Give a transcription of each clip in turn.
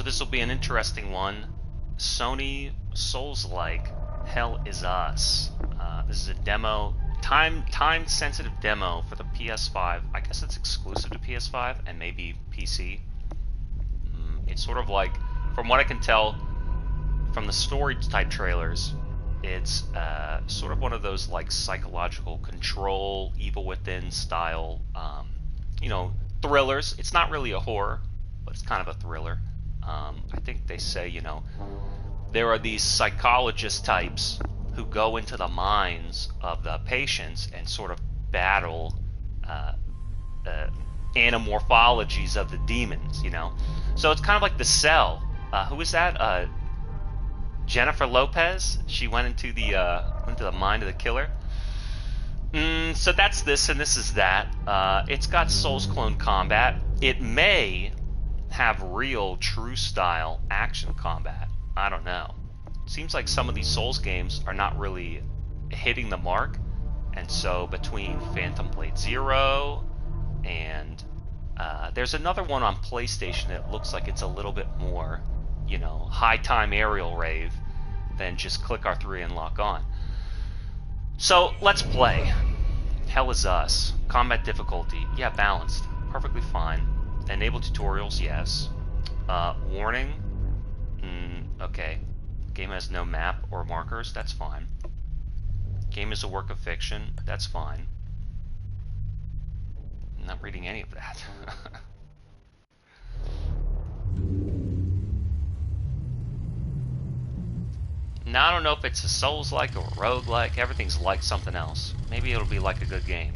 this will be an interesting one. Sony Souls-like Hell is Us. This is a demo, time-sensitive demo for the PS5. I guess it's exclusive to PS5 and maybe PC. It's sort of like, from what I can tell from the story-type trailers, it's sort of one of those like psychological control, Evil Within style, you know, thrillers. It's not really a horror, but it's kind of a thriller. I think they say, you know, there are these psychologist types who go into the minds of the patients and sort of battle anamorphologies of the demons, you know. So it's kind of like The Cell. Who is that? Jennifer Lopez. She went into the mind of the killer. So that's this, and this is that. It's got Souls clone combat. It may have real, true style action combat. I don't know. Seems like some of these Souls games are not really hitting the mark, and so between Phantom Blade Zero and there's another one on PlayStation that looks like it's a little bit more, you know, high time aerial rave than just click R3 and lock on. So let's play. Hell is Us. Combat difficulty, yeah, balanced, perfectly fine. Enable tutorials, yes. Warning, okay. Game has no map or markers, that's fine. Game is a work of fiction, that's fine. I'm not reading any of that. Now I don't know if it's a Souls-like or a rogue-like. Everything's like something else. Maybe it'll be like a good game.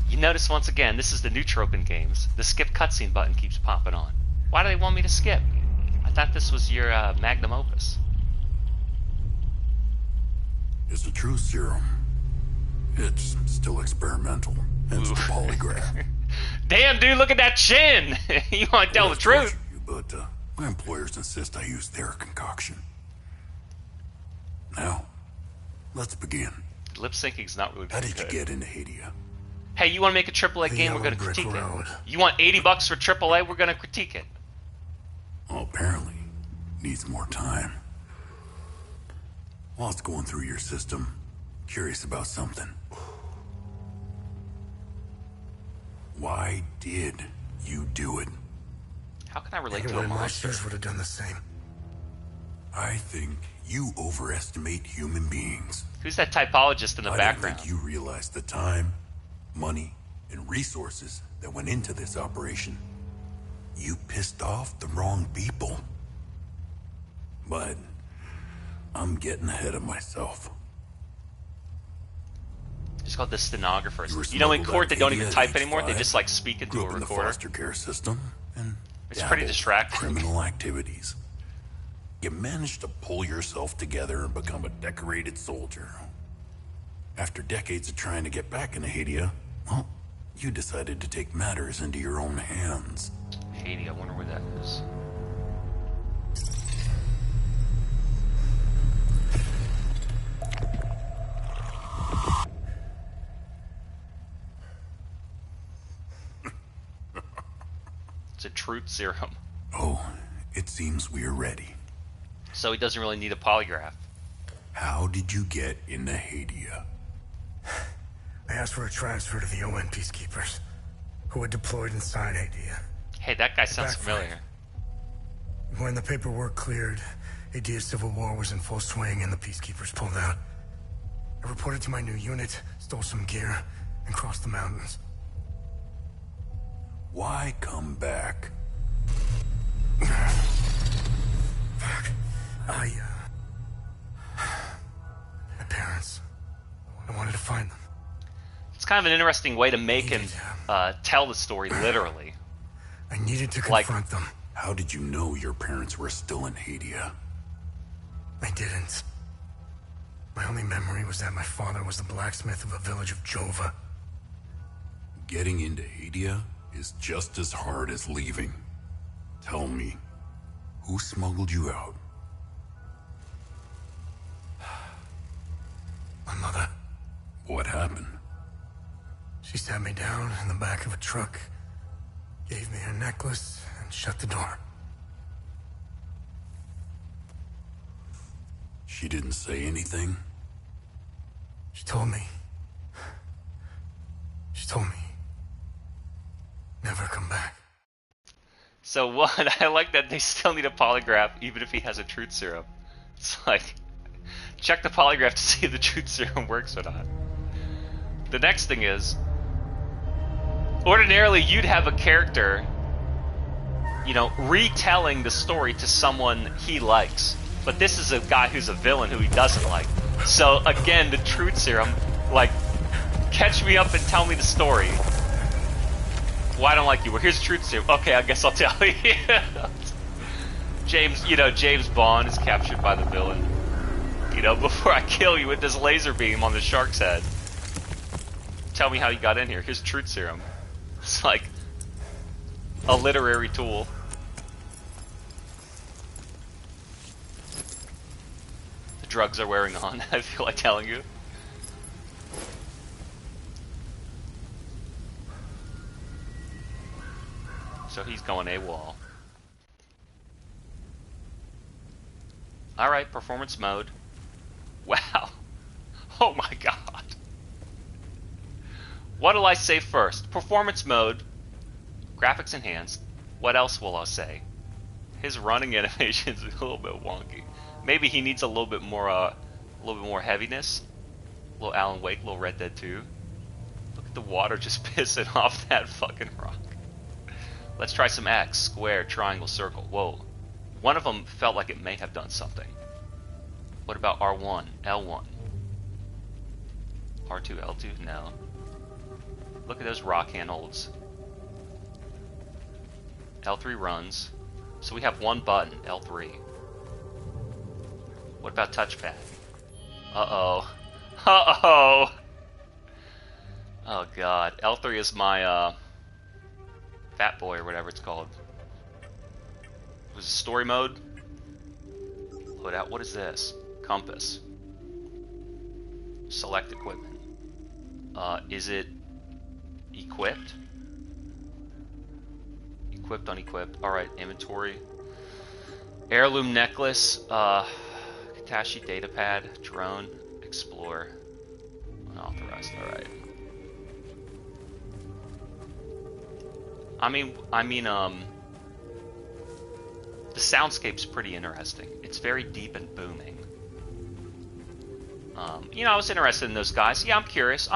You notice once again, this is the new trope in games. The skip cutscene button keeps popping on. Why do they want me to skip? I thought this was your magnum opus. It's a true serum. It's still experimental. Hence the polygraph. Damn, dude, look at that chin! You want to tell the truth? But my employers insist I use their concoction. Now, let's begin. Lip syncing's not really good. How did you get into Hadia? Hey, you want to make a AAA game? We're going to critique it. You want $80 for AAA? We're going to critique it. Well, apparently, needs more time. While it's going through your system, curious about something. Why did you do it? How can I relate to a Anyone in my monster? shoes would have done the same. I think you overestimate human beings. Who's that typologist in the background? I don't think you realize the time, money, and resources that went into this operation. You pissed off the wrong people. But I'm getting ahead of myself. It's called the stenographers. You You know, in court they don't even type age anymore. They 5, just like speak into grew a up in the recorder. foster care system, and It's pretty dabbled distracting. Criminal activities. You managed to pull yourself together and become a decorated soldier. After decades of trying to get back into Hadia, well, you decided to take matters into your own hands. Haiti, I wonder where that is. It's a truth serum. Oh, it seems we are ready. So he doesn't really need a polygraph. How did you get into Hadia? I asked for a transfer to the UN peacekeepers, who were deployed inside Hadia. Hey, that guy sounds Backfired. familiar. When the paperwork cleared, Hadia's civil war was in full swing and the peacekeepers pulled out. I reported to my new unit, stole some gear, and crossed the mountains. Why come back? My parents. I wanted to find them. It's kind of an interesting way to make him tell the story literally. I needed to Like- confront them. How did you know your parents were still in Hadia? I didn't. My only memory was that my father was the blacksmith of a village of Jova. Getting into Hadia is just as hard as leaving. Tell me, Who smuggled you out? My mother. What happened? She sat me down in the back of a truck, gave me her necklace, and shut the door. She didn't say anything? She told me. She told me. Never come back. So what? I like that they still need a polygraph even if he has a truth serum. It's like, check the polygraph to see if the truth serum works or not. The next thing is, ordinarily you'd have a character, you know, retelling the story to someone he likes. But this is a guy who's a villain who he doesn't like. So again, the truth serum, like, catch me up and tell me the story. Well, I don't like you. Well, here's the truth serum. Okay, I guess I'll tell you. James Bond is captured by the villain. You know, before I kill you with this laser beam on the shark's head. Tell me how you got in here. Here's truth serum. It's like a literary tool. The drugs are wearing on, I feel like telling you. So he's going AWOL. Alright, performance mode. Wow. Oh my god. What'll I say first? Performance mode. Graphics enhanced. What else will I say? His running animation is a little bit wonky. Maybe he needs a little bit more heaviness. A little Alan Wake, a little Red Dead 2. Look at the water just pissing off that fucking rock. Let's try some X, square, triangle, circle. Whoa. One of them felt like it may have done something. What about R1, L1? R2, L2? No. Look at those rock handholds. L3 runs. So we have one button, L3. What about touchpad? Uh-oh. Uh-oh! Oh god. L3 is my, Fat Boy or whatever it's called. Was it story mode? Load out. What is this? Compass. Select equipment. Is it equipped? Equipped, unequipped. Alright, inventory. Heirloom necklace. Katashi datapad. Drone. Explore. Unauthorized. Alright. I mean, the soundscape's pretty interesting. It's very deep and booming. You know, I was interested in those guys. Yeah, I'm curious.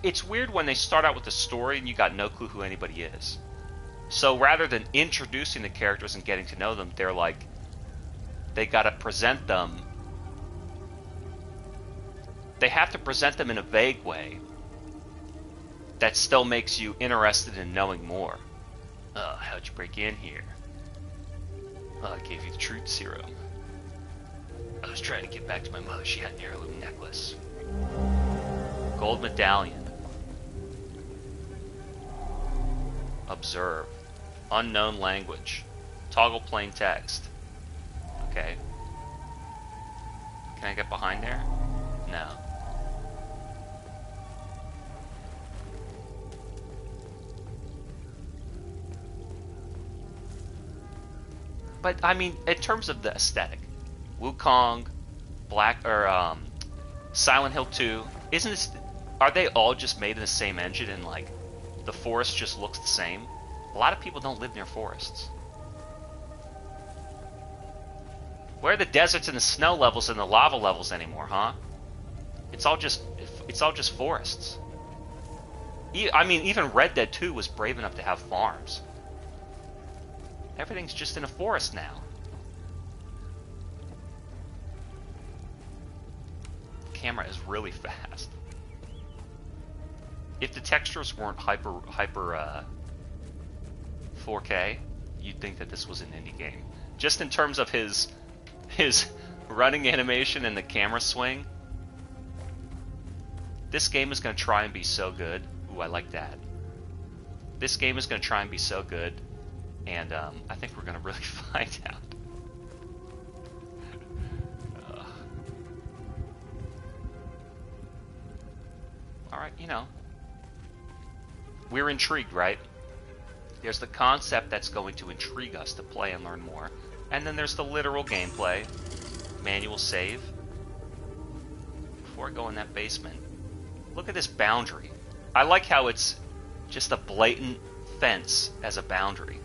It's weird when they start out with the story and you got no clue who anybody is. So rather than introducing the characters and getting to know them, they're like, they gotta present them. They have to present them in a vague way that still makes you interested in knowing more. How'd you break in here? I gave you the truth serum. I was trying to get back to my mother. She had an heirloom necklace. Gold medallion. Observe. Unknown language. Toggle plain text. Okay. Can I get behind there? No. But I mean, in terms of the aesthetic, Wukong, Silent Hill 2, isn't this? Are they all just made in the same engine and like the forest just looks the same? A lot of people don't live near forests. Where are the deserts and the snow levels and the lava levels anymore, huh? It's all just forests. I mean, even Red Dead 2 was brave enough to have farms. Everything's just in a forest now. The camera is really fast. If the textures weren't hyper 4K, you'd think that this was an indie game. Just in terms of his running animation and the camera swing, this game is going to try and be so good. Ooh, I like that. This game is going to try and be so good And I think we're gonna really find out. Alright, you know. We're intrigued, right? There's the concept that's going to intrigue us to play and learn more. And then there's the literal gameplay. Manual save. Before I go in that basement, look at this boundary. I like how it's just a blatant fence as a boundary.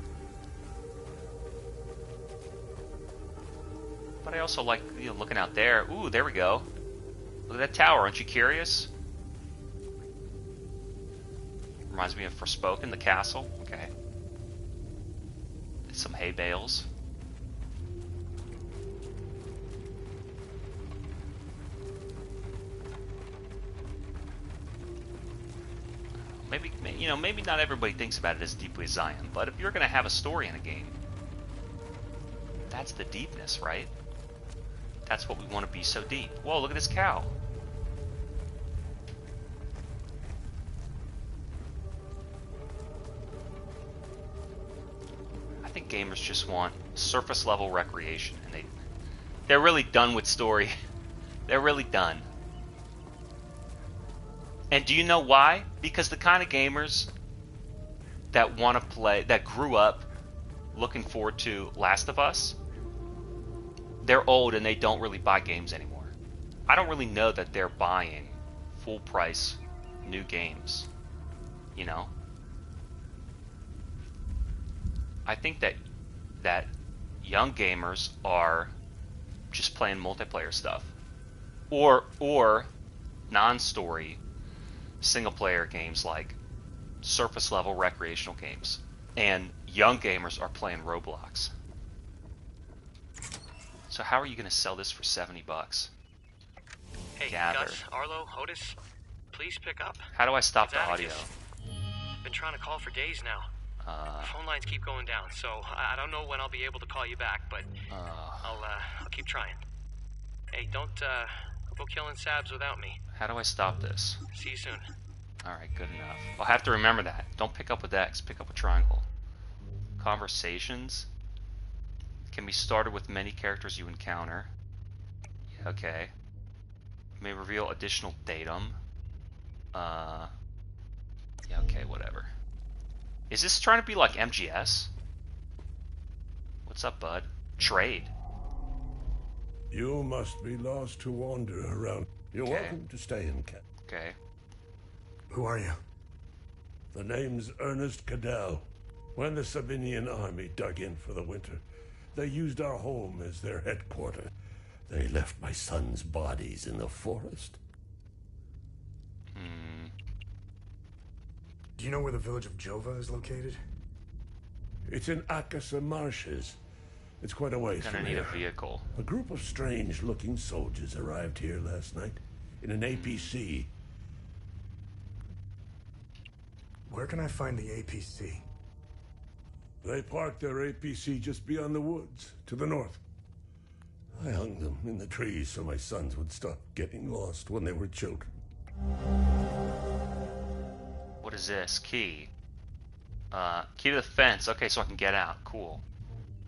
But I also like, you know, looking out there. Ooh, there we go. Look at that tower. Aren't you curious? Reminds me of Forspoken, the castle. Okay. Some hay bales. Maybe, you know, maybe not everybody thinks about it as deeply as I am, but if you're going to have a story in a game, that's the deepness, right? That's what we want to be so deep. Whoa, look at this cow. I think gamers just want surface level recreation, and they're really done with story. They're really done. And do you know why? Because the kind of gamers that want to play, that grew up looking forward to Last of Us, they're old and they don't really buy games anymore. I don't really know that they're buying full price new games, you know? I think that young gamers are just playing multiplayer stuff, or non-story single-player games like surface-level recreational games, and young gamers are playing Roblox. So how are you going to sell this for $70? Hey, Gather. Gus, Arlo, Otis, please pick up. How do I stop It's the audio? Atticus. Been trying to call for days now. Phone lines keep going down, so I don't know when I'll be able to call you back, but I'll keep trying. Hey, don't go killing Sabs without me. How do I stop this? See you soon. Alright, good enough. I'll have to remember that. Don't pick up with X, pick up with triangle. Conversations can be started with many characters you encounter. Yeah, okay. May reveal additional datum. Yeah, okay, whatever. Is this trying to be like MGS? What's up, bud? Trade. You must be lost to wander around. You're Okay. welcome to stay in camp. Okay. Who are you? The name's Ernest Cadell. When the Sabinian army dug in for the winter, they used our home as their headquarters. They left my son's bodies in the forest. Do you know where the village of Jova is located? It's in Akasa Marshes. It's quite a ways Gonna from need here. a vehicle. A group of strange-looking soldiers arrived here last night in an APC. Where can I find the APC? They parked their APC just beyond the woods, to the north. I hung them in the trees so my sons would stop getting lost when they were children. What is this? Key. Key to the fence. Okay, so I can get out. Cool.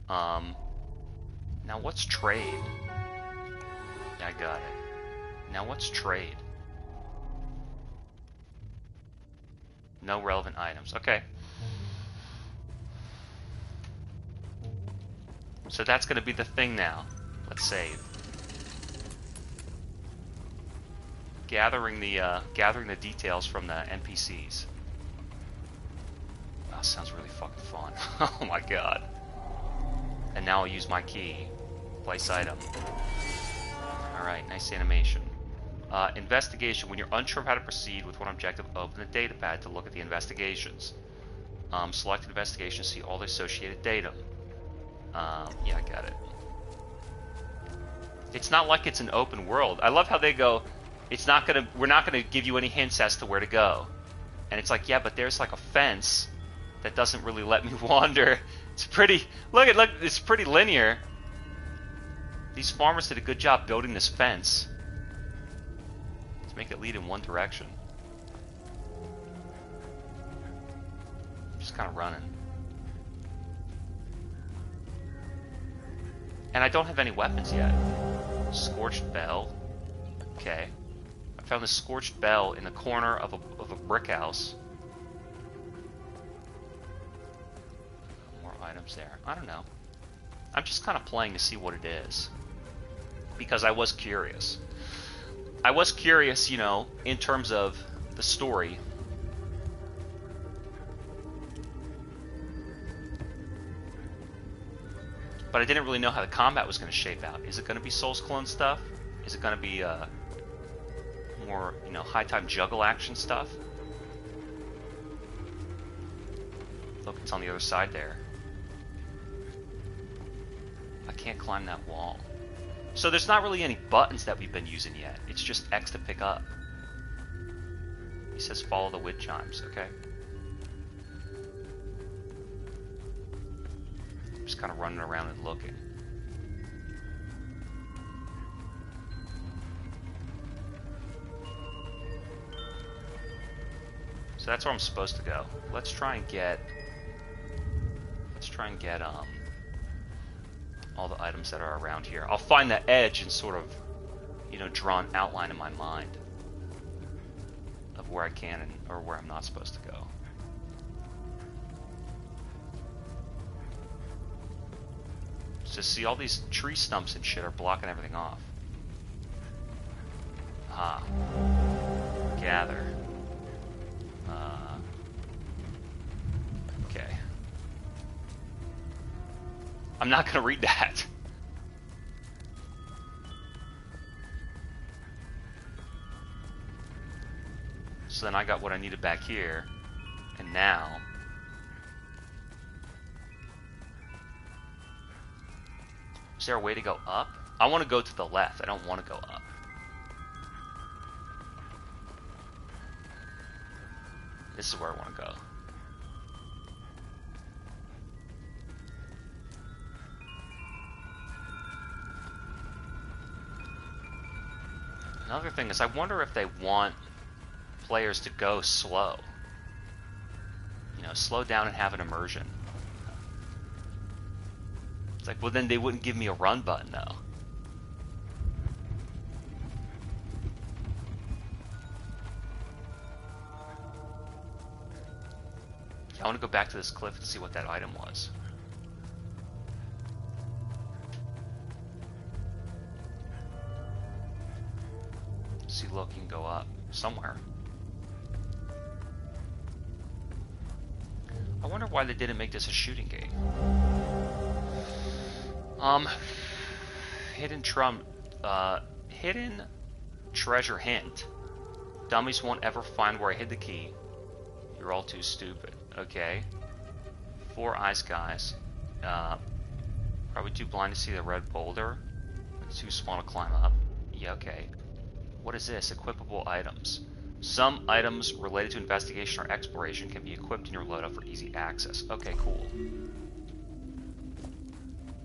Now what's trade? Yeah, I got it. Now what's trade? No relevant items. Okay. So that's going to be the thing now. Let's save. Gathering the details from the NPCs. Wow, sounds really fucking fun. Oh my god. And now I'll use my key. Place item. Alright, nice animation. Investigation. When you're unsure of how to proceed with one objective, open the datapad to look at the investigations. Select investigation to see all the associated data. Yeah, I got it. It's not like it's an open world. I love how they go, we're not gonna give you any hints as to where to go. And it's like, yeah, but there's like a fence that doesn't really let me wander. It's pretty, look, it's pretty linear. These farmers did a good job building this fence to make it lead in one direction. Just kind of running. And I don't have any weapons yet. Scorched bell. Okay. I found the scorched bell in the corner of a brick house. More items there. I don't know. I'm just kind of playing to see what it is. Because I was curious. I was curious, you know, in terms of the story. But I didn't really know how the combat was going to shape out. Is it going to be Souls clone stuff? Is it going to be more, you know, high time juggle action stuff? Look, it's on the other side there. I can't climb that wall. So there's not really any buttons that we've been using yet. It's just X to pick up. He says follow the wind chimes, okay? Just kind of running around and looking. So that's where I'm supposed to go. Let's try and get all the items that are around here. I'll find the edge and sort of, you know, draw an outline in my mind of where I can and or where I'm not supposed to go. So see, all these tree stumps and shit are blocking everything off. Ah. Gather. Okay. I'm not gonna read that. So then I got what I needed back here. And now... Is there a way to go up? I want to go to the left. I don't want to go up. This is where I want to go. Another thing is, I wonder if they want players to go slow. You know, slow down and have an immersion. It's like, well, then they wouldn't give me a run button, though. I want to go back to this cliff and see what that item was. See, look, you can go up somewhere. I wonder why they didn't make this a shooting game. Hidden treasure hint. Dummies won't ever find where I hid the key. You're all too stupid. Okay. 4 ice guys. Probably too blind to see the red boulder. Too small to climb up. Yeah, okay. What is this? Equipable items. Some items related to investigation or exploration can be equipped in your loadout for easy access. Okay, cool.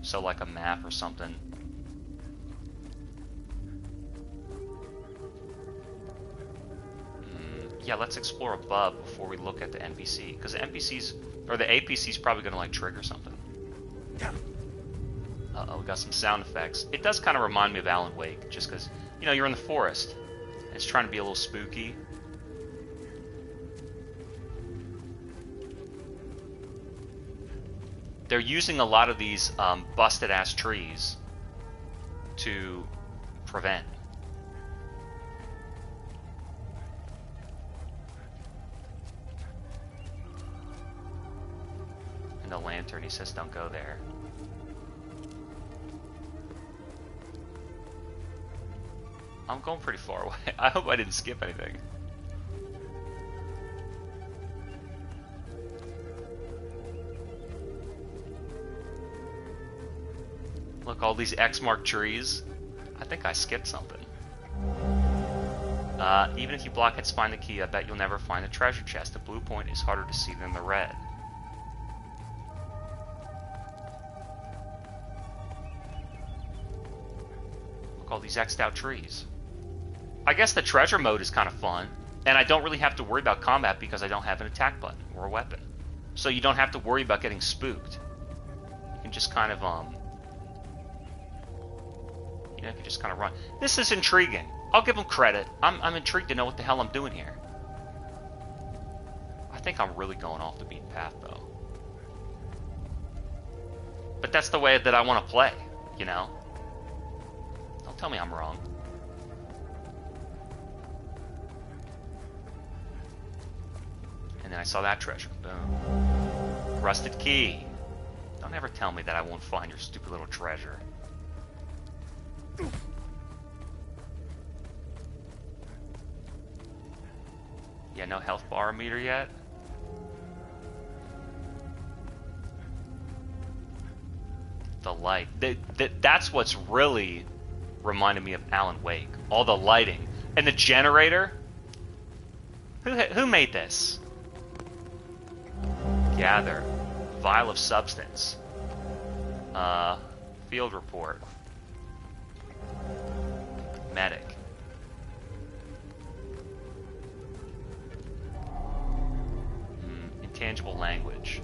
So like a map or something. Yeah, let's explore above before we look at the NPC. Because the NPCs, or the APC's probably going to like trigger something. Uh-oh, we got some sound effects. It does kind of remind me of Alan Wake, just because, you know, you're in the forest. And it's trying to be a little spooky. They're using a lot of these busted ass trees to prevent. And the lantern, he says don't go there. I'm going pretty far away. I hope I didn't skip anything. Look, all these X-marked trees. I think I skipped something. Even if you blockheads find the key, I bet you'll never find the treasure chest. The blue point is harder to see than the red. Look, all these X'd out trees. I guess the treasure mode is kind of fun. And I don't really have to worry about combat because I don't have an attack button or a weapon. So you don't have to worry about getting spooked. You can just kind of, know, if you just kind of run. This is intriguing. I'll give them credit. I'm intrigued to know what the hell I'm doing here. I think I'm really going off the beaten path, though. But that's the way that I want to play, you know? Don't tell me I'm wrong. And then I saw that treasure. Boom. Rusted key. Don't ever tell me that I won't find your stupid little treasure. Yeah, no health bar meter yet? The light. That's what's really reminded me of Alan Wake. All the lighting. And the generator? Who made this? Gather. Vial of substance. Field report. Medic. Intangible language.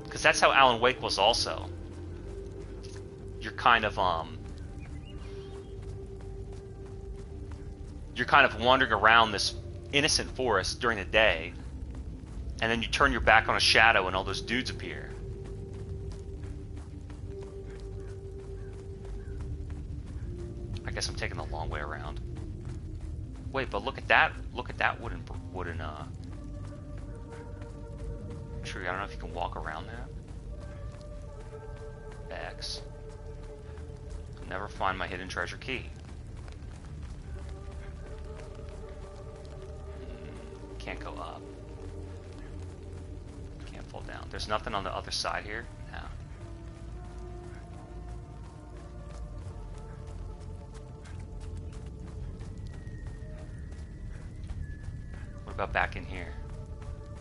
Because that's how Alan Wake was also. You're kind of wandering around this innocent forest during the day, and then you turn your back on a shadow and all those dudes appear. I guess I'm taking the long way around. Wait, but look at that wooden tree. I don't know if you can walk around that. X. I'll never find my hidden treasure key. Can't go up. Can't fall down. There's nothing on the other side here? No. What about back in here?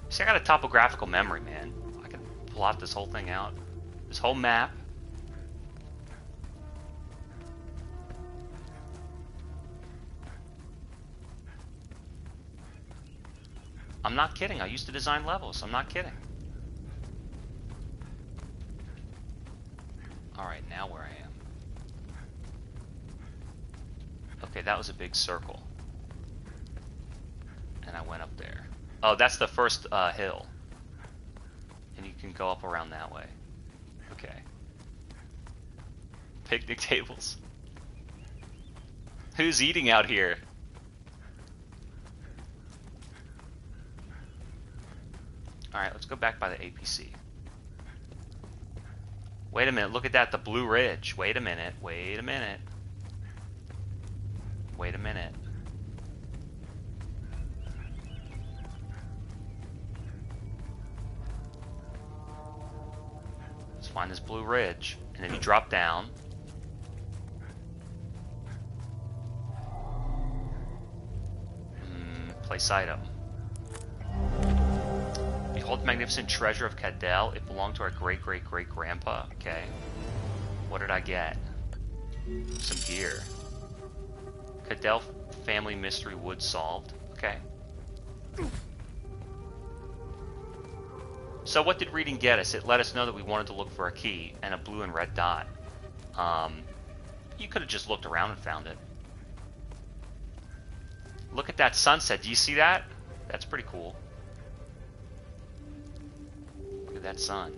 See, I got a topographical memory, man. I can plot this whole thing out. This whole map. I'm not kidding. I used to design levels. I'm not kidding. Alright, now where I am. Okay, that was a big circle. And I went up there. Oh, that's the first hill. And you can go up around that way. Okay. Picnic tables. Who's eating out here? Alright, let's go back by the APC. Wait a minute, look at that, the Blue Ridge. Wait a minute, wait a minute. Wait a minute. Let's find this Blue Ridge. And then you drop down. Place item. Behold the magnificent treasure of Cadell. It belonged to our great-great-great-grandpa. Okay. What did I get? Some gear. Cadell family mystery wood solved. Okay. So what did reading get us? It let us know that we wanted to look for a key and a blue and red dot. You could have just looked around and found it. Look at that sunset. Do you see that? That's pretty cool. Look at that sun.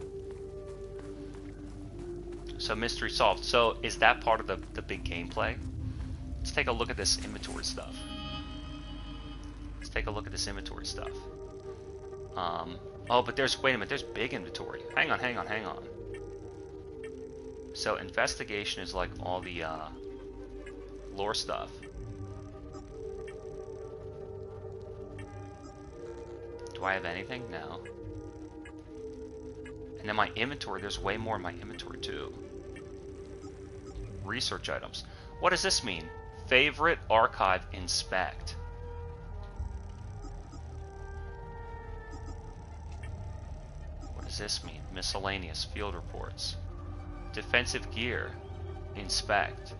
So mystery solved. So is that part of the big gameplay? Let's take a look at this inventory stuff. Let's take a look at this inventory stuff. Oh, but there's, wait a minute, there's big inventory. Hang on. So investigation is like all the lore stuff. Do I have anything? No. And then my inventory, there's way more in my inventory too. Research items. What does this mean? Favorite, archive, inspect. What does this mean? Miscellaneous, field reports. Defensive gear, inspect.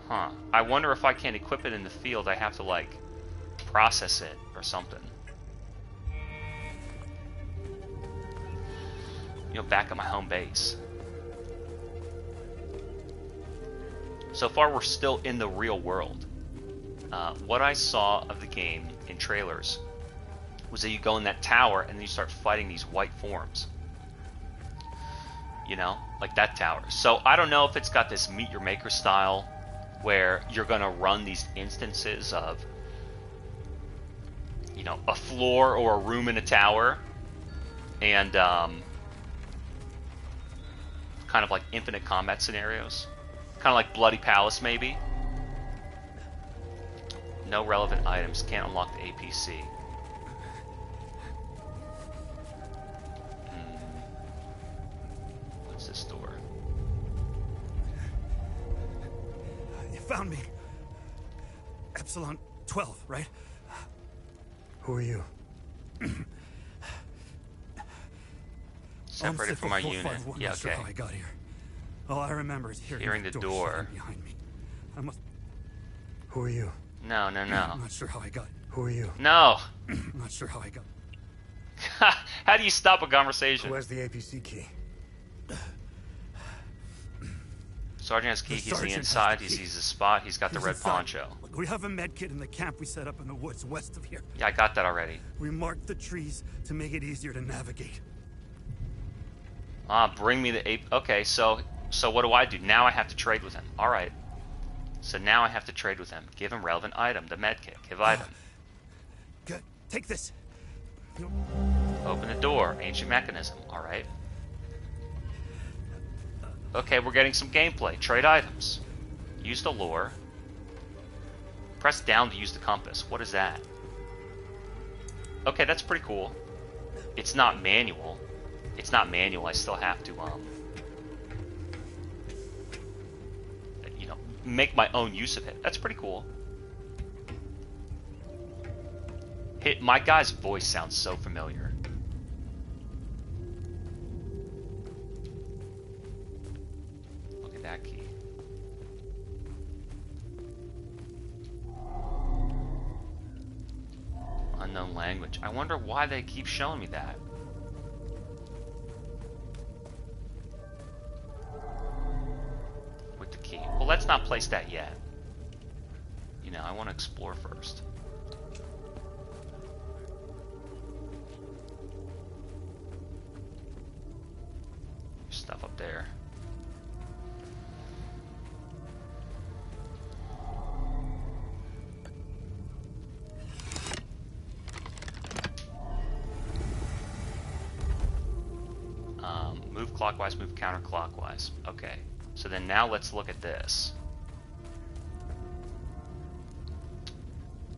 Huh. I wonder if I can't equip it in the field, I have to, like, process it or something. You know, back at my home base. So far, we're still in the real world. What I saw of the game in trailers was that you go in that tower and then you start fighting these white forms. You know, like that tower. So I don't know if it's got this Meet Your Maker style where you're going to run these instances of, you know, a floor or a room in a tower, and kind of like infinite combat scenarios. Kind of like Bloody Palace, maybe. No relevant items. Can't unlock the APC. What's this door? You found me. Epsilon 12, right? Who are you? Separated from our unit. Yeah, Not sure okay. how I got here. All I remember is Hearing the door. Behind me. I must. Who are you? No, no, I'm no. not sure how I got. Who are you? No! I'm not sure how I got. How do you stop a conversation? Who has the APC key? Sergeant has key, The he's the sergeant inside, has he the key. sees the spot, he's got the He's red inside. poncho. Look, we have a med kit in the camp we set up in the woods west of here. Yeah, I got that already. We marked the trees to make it easier to navigate. Ah, bring me the ape. Okay, so what do I do? Now I have to trade with him. Alright. So now I have to trade with him. Give him relevant item, the med kit. Give item. Good. Take this. Open the door. Ancient mechanism. Alright. Okay, we're getting some gameplay. Trade items. Use the lure. Press down to use the compass. What is that? Okay, that's pretty cool. It's not manual. It's not manual. I still have to, you know, make my own use of it. That's pretty cool. My guy's voice sounds so familiar. Look at that key. Unknown language. I wonder why they keep showing me that. With the key. Well, let's not place that yet. You know, I want to explore first. There's stuff up there. Move clockwise, move counterclockwise. Okay. So then now let's look at this.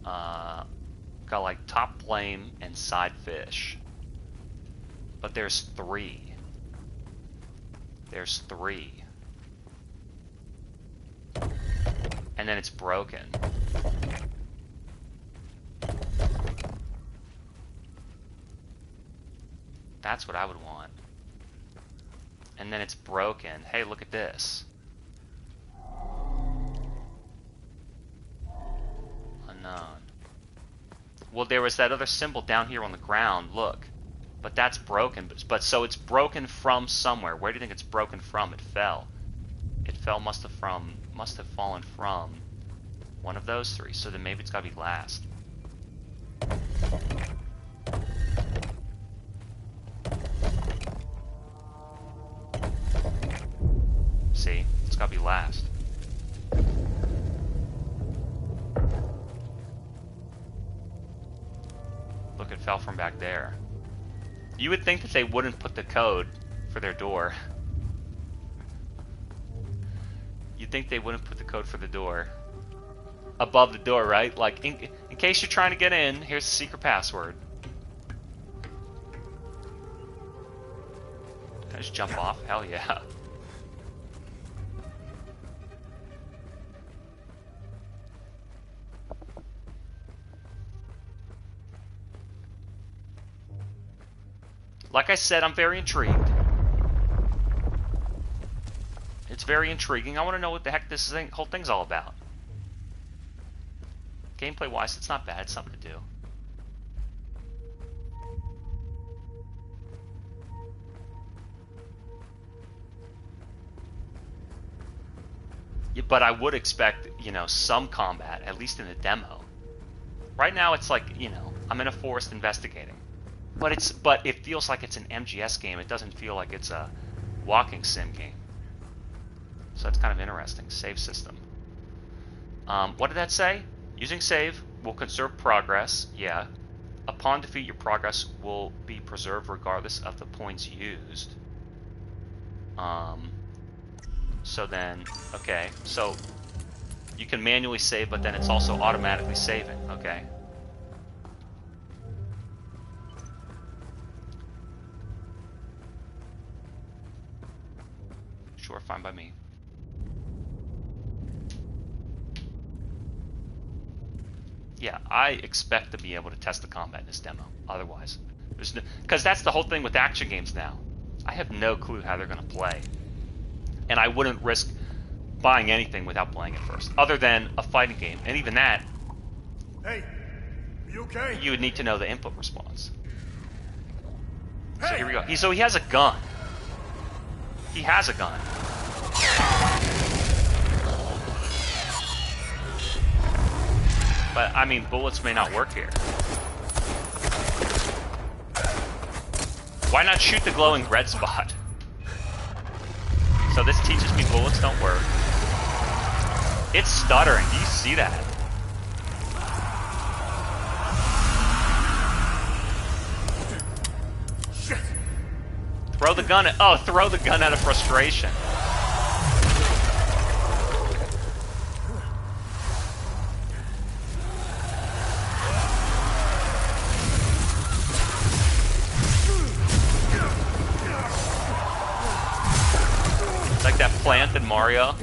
Got like top flame and side fish. But there's three. There's three. And then it's broken. That's what I would want. And then it's broken. Hey, look at this. Unknown. Well, there was that other symbol down here on the ground. Look. But that's broken. But so it's broken from somewhere. Where do you think it's broken from? It fell. It fell must have fallen from one of those three. So then maybe it's got to be last. See? It's got to be last. Look, it fell from back there. You would think that they wouldn't put the code for their door. You'd think they wouldn't put the code for the door above the door, right? Like, in case you're trying to get in, here's the secret password. Can I just jump off? Hell yeah. Like I said, I'm very intrigued. It's very intriguing. I want to know what the heck this whole thing's all about. Gameplay-wise, it's not bad. It's something to do. Yeah, but I would expect, you know, some combat, at least in the demo. Right now, it's like, you know, I'm in a forest investigating. But it feels like it's an MGS game. It doesn't feel like it's a walking sim game. So that's kind of interesting. Save system. What did that say? Using save will conserve progress. Yeah. Upon defeat, your progress will be preserved regardless of the points used. So then, okay. So you can manually save, but then it's also automatically saving. Okay. Sure, fine by me. Yeah, I expect to be able to test the combat in this demo. Otherwise, because that's the whole thing with action games now. I have no clue how they're going to play, and I wouldn't risk buying anything without playing it first, other than a fighting game. And even that, Hey, are you okay? you would need to know the input response. So here we go. So he has a gun. He has a gun. But, I mean, bullets may not work here. Why not shoot the glowing red spot? So this teaches me bullets don't work. It's stuttering. Do you see that? Shit. Throw the gun at... Oh, throw the gun out of frustration. Like that plant in Mario.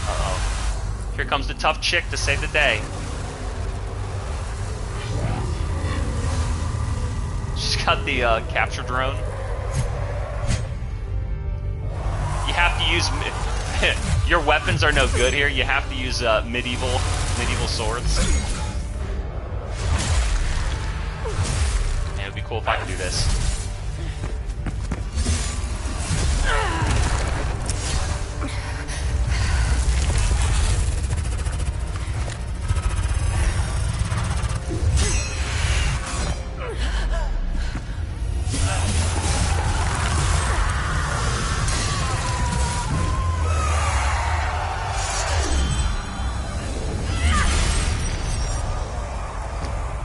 Uh-oh. Here comes the tough chick to save the day. She's got the capture drone. You have to use... Your weapons are no good here. You have to use medieval swords. It would be cool if I could do this.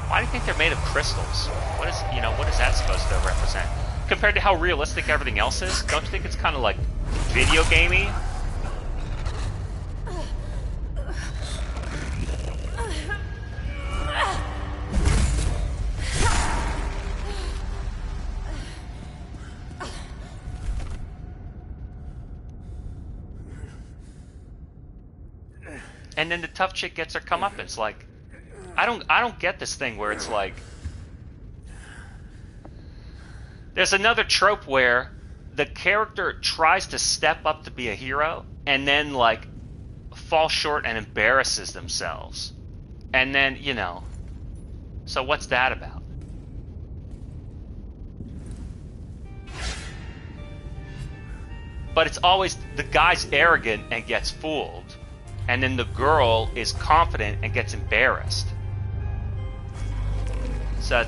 Why do you think they're made of crystals? What is that supposed to represent? Compared to how realistic everything else is, don't you think it's kind of like video gamey? And then the tough chick gets her comeuppance. Like, I don't get this thing where it's like, there's another trope where the character tries to step up to be a hero and then like falls short and embarrasses themselves. And then, you know, so what's that about? But it's always the guy's arrogant and gets fooled. And then the girl is confident and gets embarrassed. So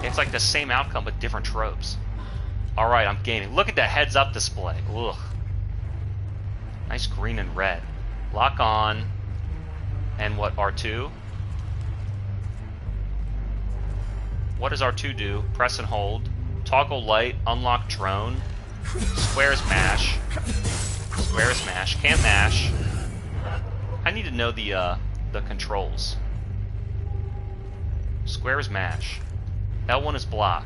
it's like the same outcome but different tropes. Alright, I'm gaming. Look at the heads up display. Ugh. Nice green and red. Lock on. And what, R2? What does R2 do? Press and hold. Toggle light. Unlock drone. Square is mash. Square is mash. Can't mash. I need to know the controls. Square is mash. L1 is block.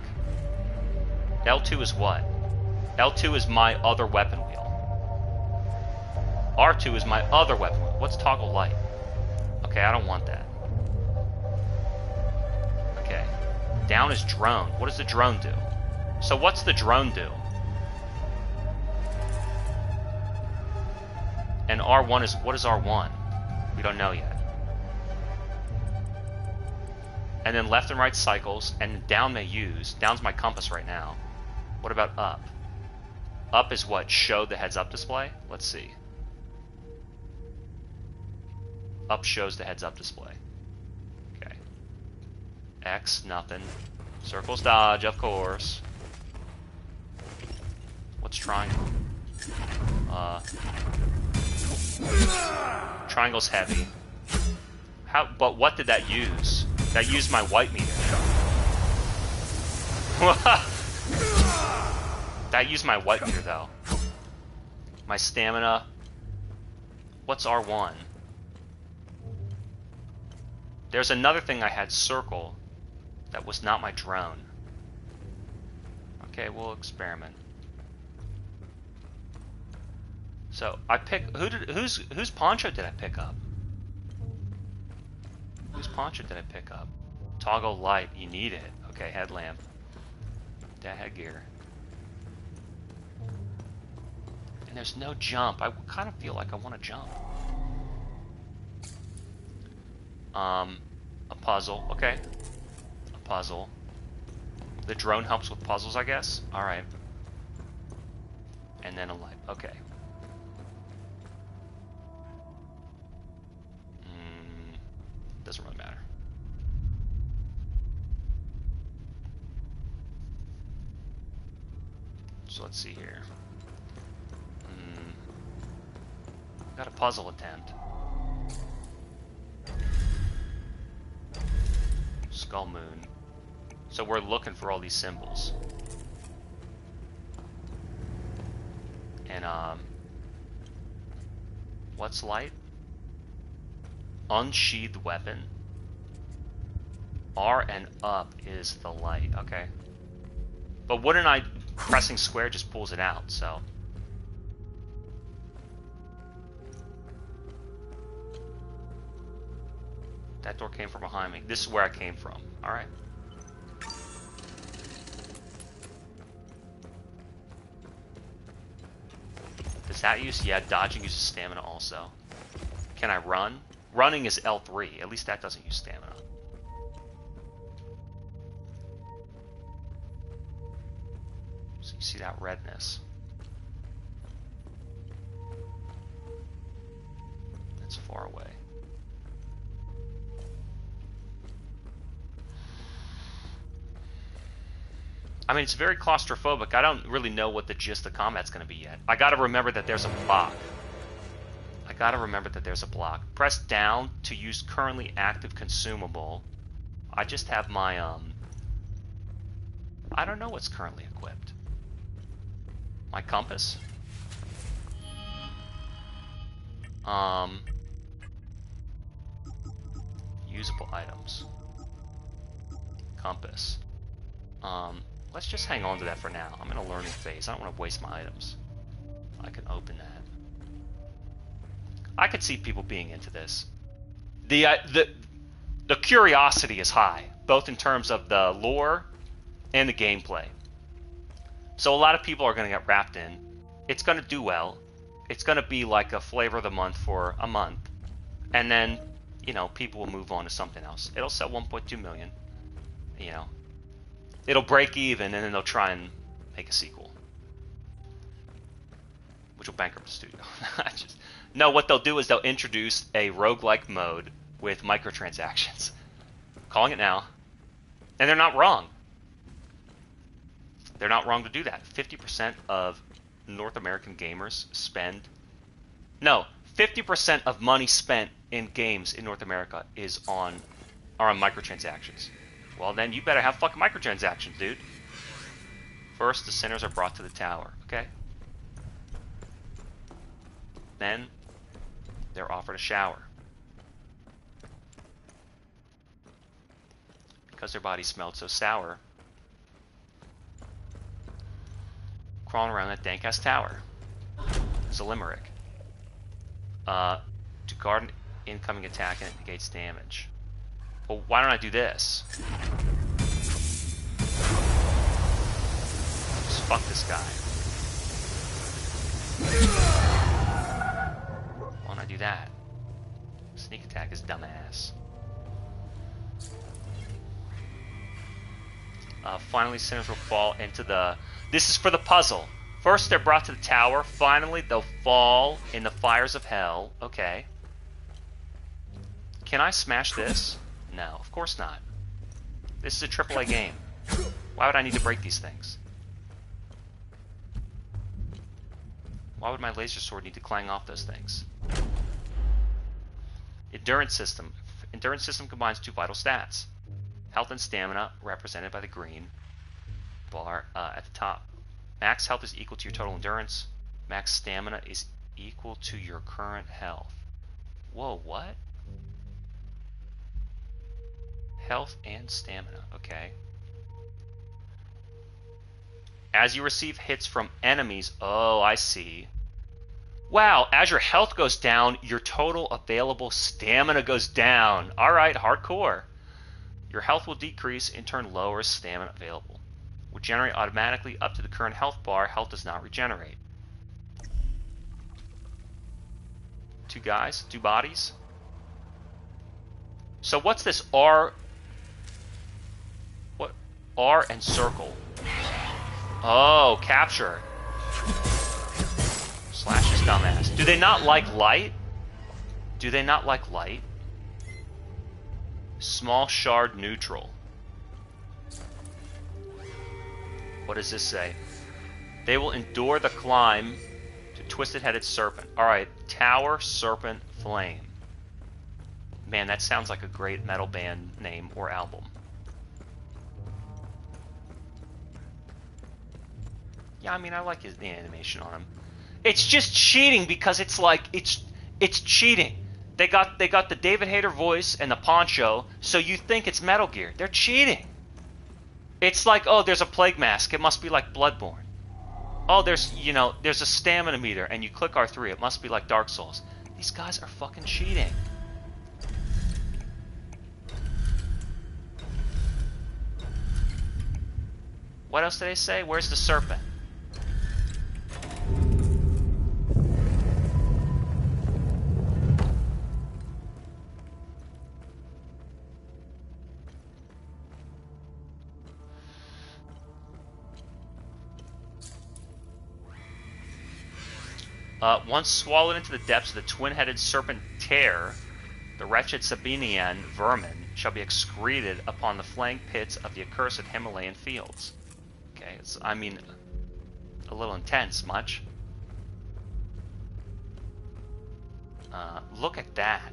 L2 is what? L2 is my other weapon wheel. R2 is my other weapon wheel. What's toggle light? Okay, I don't want that. Okay. Down is drone. What does the drone do? So what's the drone do? And R1 is, what is R1? We don't know yet. And then left and right cycles, and down may use. Down's my compass right now. What about up? Up is what? Show the heads up display? Let's see. Up shows the heads up display. Okay. X, nothing. Circles dodge, of course. What's triangle? Triangle's heavy. How? But what did that use? That used my white meter. That used my white meter though. My stamina. What's R1? There's another thing I had, circle. That was not my drone. Okay, we'll experiment. So I pick whose poncho did I pick up? Whose poncho did I pick up? Toggle light, you need it. Okay, headlamp. That headgear. And there's no jump. I kind of feel like I want to jump. A puzzle. Okay. A puzzle. The drone helps with puzzles, I guess. All right. And then a light. Okay. Doesn't really matter. So let's see here. Got a puzzle attempt. Skull Moon. So we're looking for all these symbols. And what's light? Unsheathed weapon. R and up is the light. Okay. But wouldn't I pressing square just pulls it out, so. That door came from behind me. This is where I came from. Alright. Does that use? Yeah, dodging uses stamina also. Can I run? Running is L3. At least that doesn't use stamina. So you see that redness. It's far away. I mean, it's very claustrophobic. I don't really know what the gist of combat's going to be yet. I got to remember that there's a block. I got to remember that there's a block. Press down to use currently active consumable. I just have my, I don't know what's currently equipped. My compass. Usable items. Compass. Let's just hang on to that for now. I'm in a learning phase. I don't want to waste my items. I can open that. I could see people being into this. The curiosity is high, both in terms of the lore and the gameplay. So a lot of people are going to get wrapped in. It's going to do well. It's going to be like a flavor of the month for a month. And then, you know, people will move on to something else. It'll sell 1.2 million, you know. It'll break even, and then they'll try and make a sequel, which will bankrupt the studio. No, what they'll do is they'll introduce a roguelike mode with microtransactions. Calling it now. And they're not wrong. They're not wrong to do that. 50% of North American gamers spend... No, 50% of money spent in games in North America are on microtransactions. Well, then you better have fucking microtransactions, dude. First, the sinners are brought to the tower, okay? Then, they're offered a shower. Because their bodies smelled so sour. Crawling around that dank-ass tower. It's a limerick. To guard an incoming attack and it negates damage. Well, why don't I do this? Fuck this guy. Why don't I do that? Sneak attack is dumbass. Finally, sinners will fall into the... This is for the puzzle. First, they're brought to the tower. Finally, they'll fall in the fires of hell. Okay. Can I smash this? No, of course not. This is a AAA game. Why would I need to break these things? Why would my laser sword need to clang off those things? Endurance system. Endurance system combines two vital stats. Health and stamina, represented by the green bar at the top. Max health is equal to your total endurance. Max stamina is equal to your current health. Whoa, what? Health and stamina, okay. As you receive hits from enemies, oh, I see. Wow, as your health goes down, your total available stamina goes down. Alright, hardcore. Your health will decrease, in turn lowers stamina available. Will generate automatically up to the current health bar. Health does not regenerate. Two guys, two bodies. So what's this R? What? R and circle. Oh, capture. Slash is dumbass. Do they not like light? Do they not like light? Small shard neutral. What does this say? They will endure the climb to Twisted-Headed Serpent. Alright, Tower Serpent Flame. Man, that sounds like a great metal band name or album. Yeah, I mean, I like the animation on him. It's just cheating because it's like, it's cheating. They got the David Hayter voice and the poncho, so you think it's Metal Gear. They're cheating. It's like, oh, there's a plague mask. It must be like Bloodborne. Oh, there's a stamina meter, and you click R3. It must be like Dark Souls. These guys are fucking cheating. What else did they say? Where's the serpent? Once swallowed into the depths of the twin-headed serpent tear, the wretched Sabinian vermin shall be excreted upon the flank pits of the accursed Himalayan fields. Okay, it's, I mean, a little intense, much. Look at that.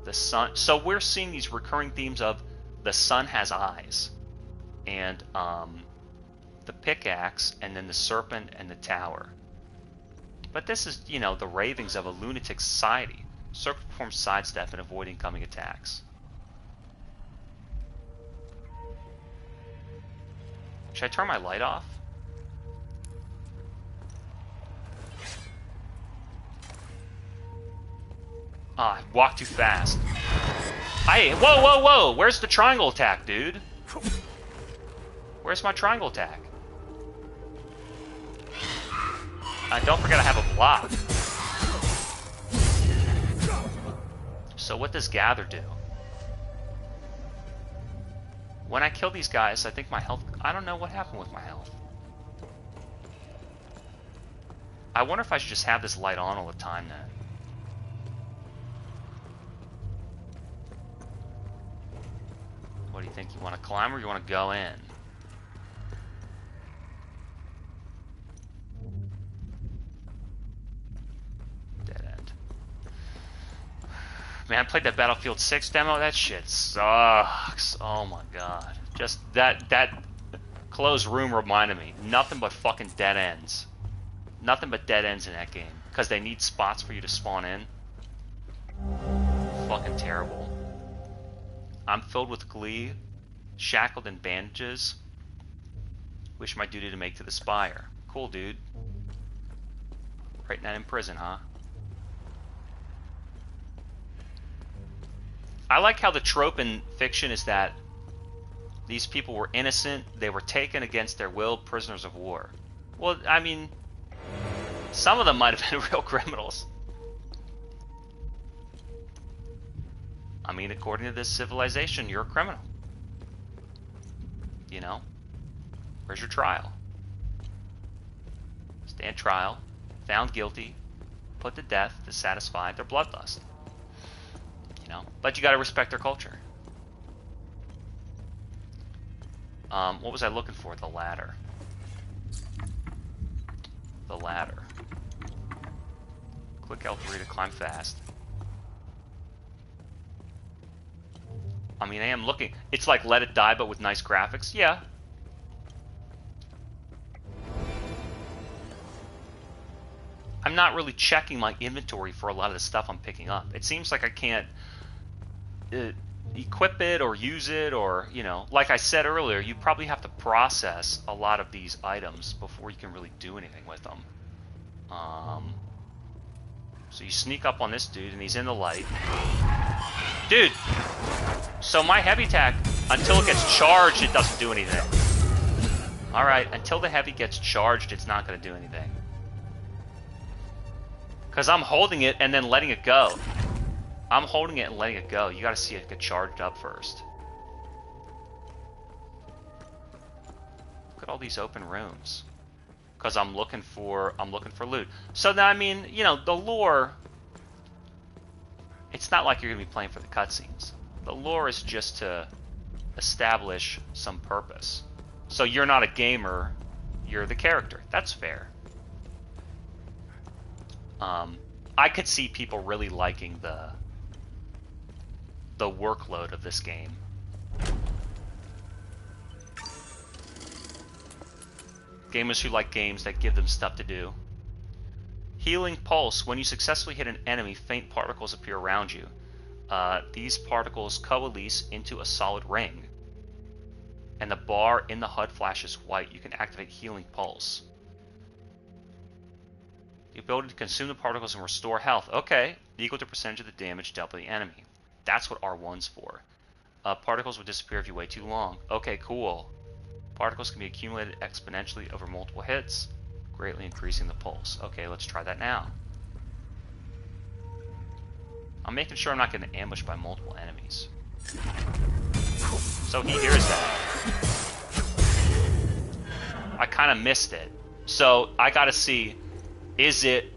The sun. So we're seeing these recurring themes of the sun has eyes, and the pickaxe, and then the serpent and the tower. But this is, the ravings of a lunatic society. Serpent performs sidestep and avoid incoming attacks. Should I turn my light off? Ah, I walked too fast. Whoa, whoa, whoa! Where's the triangle attack, dude? Where's my triangle attack? Don't forget I have a block. So what does gather do? When I kill these guys, I think my health... I don't know what happened with my health. I wonder if I should just have this light on all the time then. What do you think? You want to climb or you want to go in? Man, I played that Battlefield 6 demo. That shit sucks. Oh my god. Just that closed room reminded me. Nothing but fucking dead ends. Nothing but dead ends in that game. Because they need spots for you to spawn in. Fucking terrible. I'm filled with glee. Shackled in bandages. Wish my duty to make to the spire. Cool, dude. Right now in prison, huh? I like how the trope in fiction is that These people were innocent. They were taken against their will, prisoners of war. Well, I mean, some of them might have been real criminals. I mean, according to this civilization, you're a criminal. You know? Where's your trial? Stand trial, found guilty, put to death to satisfy their bloodlust. You know? But you gotta respect their culture. What was I looking for? The ladder. The ladder. Click L3 to climb fast. I mean, I am looking. It's like Let It Die, but with nice graphics. Yeah. I'm not really checking my inventory for a lot of the stuff I'm picking up. It seems like I can't equip it or use it, or, you know, like I said earlier, you probably have to process a lot of these items before you can really do anything with them. So you sneak up on this dude and he's in the light. Dude! So my heavy attack, until it gets charged, it doesn't do anything. Alright, until the heavy gets charged, it's not going to do anything. Because I'm holding it and then letting it go. I'm holding it and letting it go. You got to see it get charged up first. Look at all these open rooms. Because I'm looking for loot. So now, I mean, you know, the lore. It's not like you're gonna be playing for the cutscenes. The lore is just to establish some purpose. So you're not a gamer. You're the character. That's fair. I could see people really liking the workload of this game. Gamers who like games that give them stuff to do. Healing Pulse. When you successfully hit an enemy, faint particles appear around you. These particles coalesce into a solid ring. And the bar in the HUD flashes white. You can activate Healing Pulse. The ability to consume the particles and restore health. Okay. Equal to percentage of the damage dealt by the enemy. That's what R1's for. Particles will disappear if you wait too long. Okay, cool. Particles can be accumulated exponentially over multiple hits, greatly increasing the pulse. Okay, let's try that now. I'm making sure I'm not getting ambushed by multiple enemies. So he hears that. I kind of missed it. So I gotta see, is it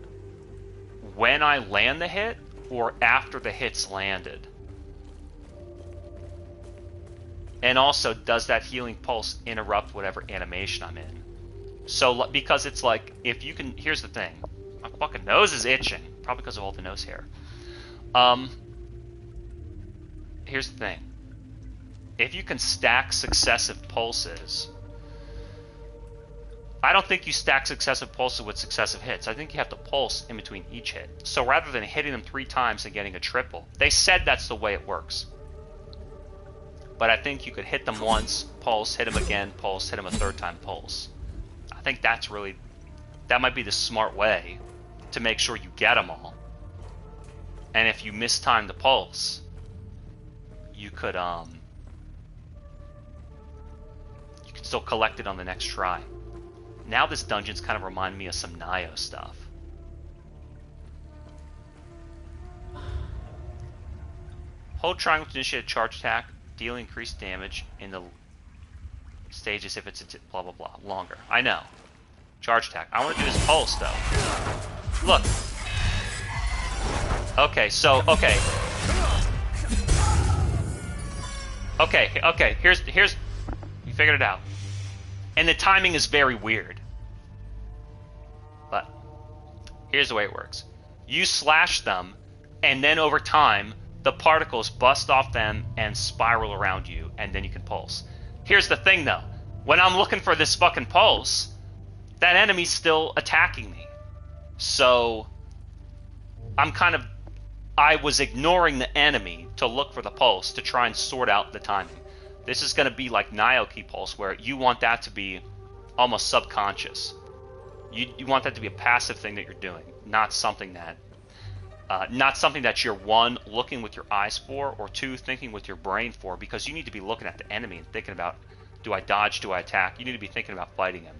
when I land the hit or after the hit's landed? And also, does that healing pulse interrupt whatever animation I'm in? So, because it's like, if you can, here's the thing. My fucking nose is itching. Probably because of all the nose hair. Here's the thing. If you can stack successive pulses, I don't think you stack successive pulses with successive hits. I think you have to pulse in between each hit. So rather than hitting them 3 times and getting a triple, they said that's the way it works. But I think you could hit them once, pulse, hit them again, pulse, hit them a 3rd time, pulse. I think that might be the smart way to make sure you get them all. And if you mistime the pulse, you could still collect it on the next try. Now this dungeon's kind of reminding me of some Nioh stuff. Hold triangle to initiate a charge attack. Deal increased damage in the stages if it's blah blah blah longer. I know. Charge attack. I want to do this pulse though. Look. Okay, so okay. Okay. Here's you figured it out. And the timing is very weird. But here's the way it works. You slash them, and then over time the particles bust off them and spiral around you, and then you can pulse. Here's the thing, though. When I'm looking for this fucking pulse, that enemy's still attacking me. So, I was ignoring the enemy to look for the pulse to try and sort out the timing. This is going to be like Nioh Key Pulse, where you want that to be almost subconscious. You want that to be a passive thing that you're doing, not something that Not something that you're, one, looking with your eyes for, or two, thinking with your brain for, because you need to be looking at the enemy and thinking about, do I dodge, do I attack? You need to be thinking about fighting him.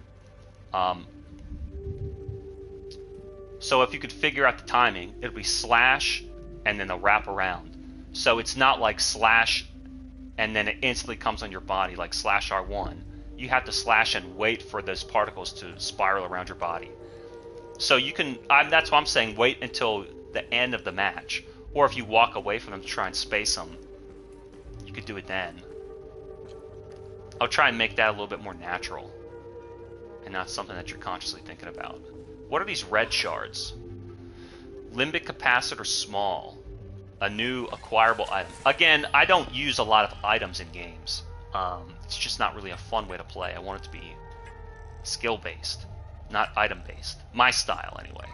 So if you could figure out the timing, it'll be slash, and then they'll wrap around. So it's not like slash, and then it instantly comes on your body, like slash R1. You have to slash and wait for those particles to spiral around your body. So you can, that's why I'm saying wait until the end of the match. Or if you walk away from them to try and space them, you could do it then. I'll try and make that a little bit more natural, and not something that you're consciously thinking about. What are these red shards? Limbic capacitor small. A new acquirable item. Again, I don't use a lot of items in games. It's just not really a fun way to play. I want it to be skill-based, not item-based. My style, anyway.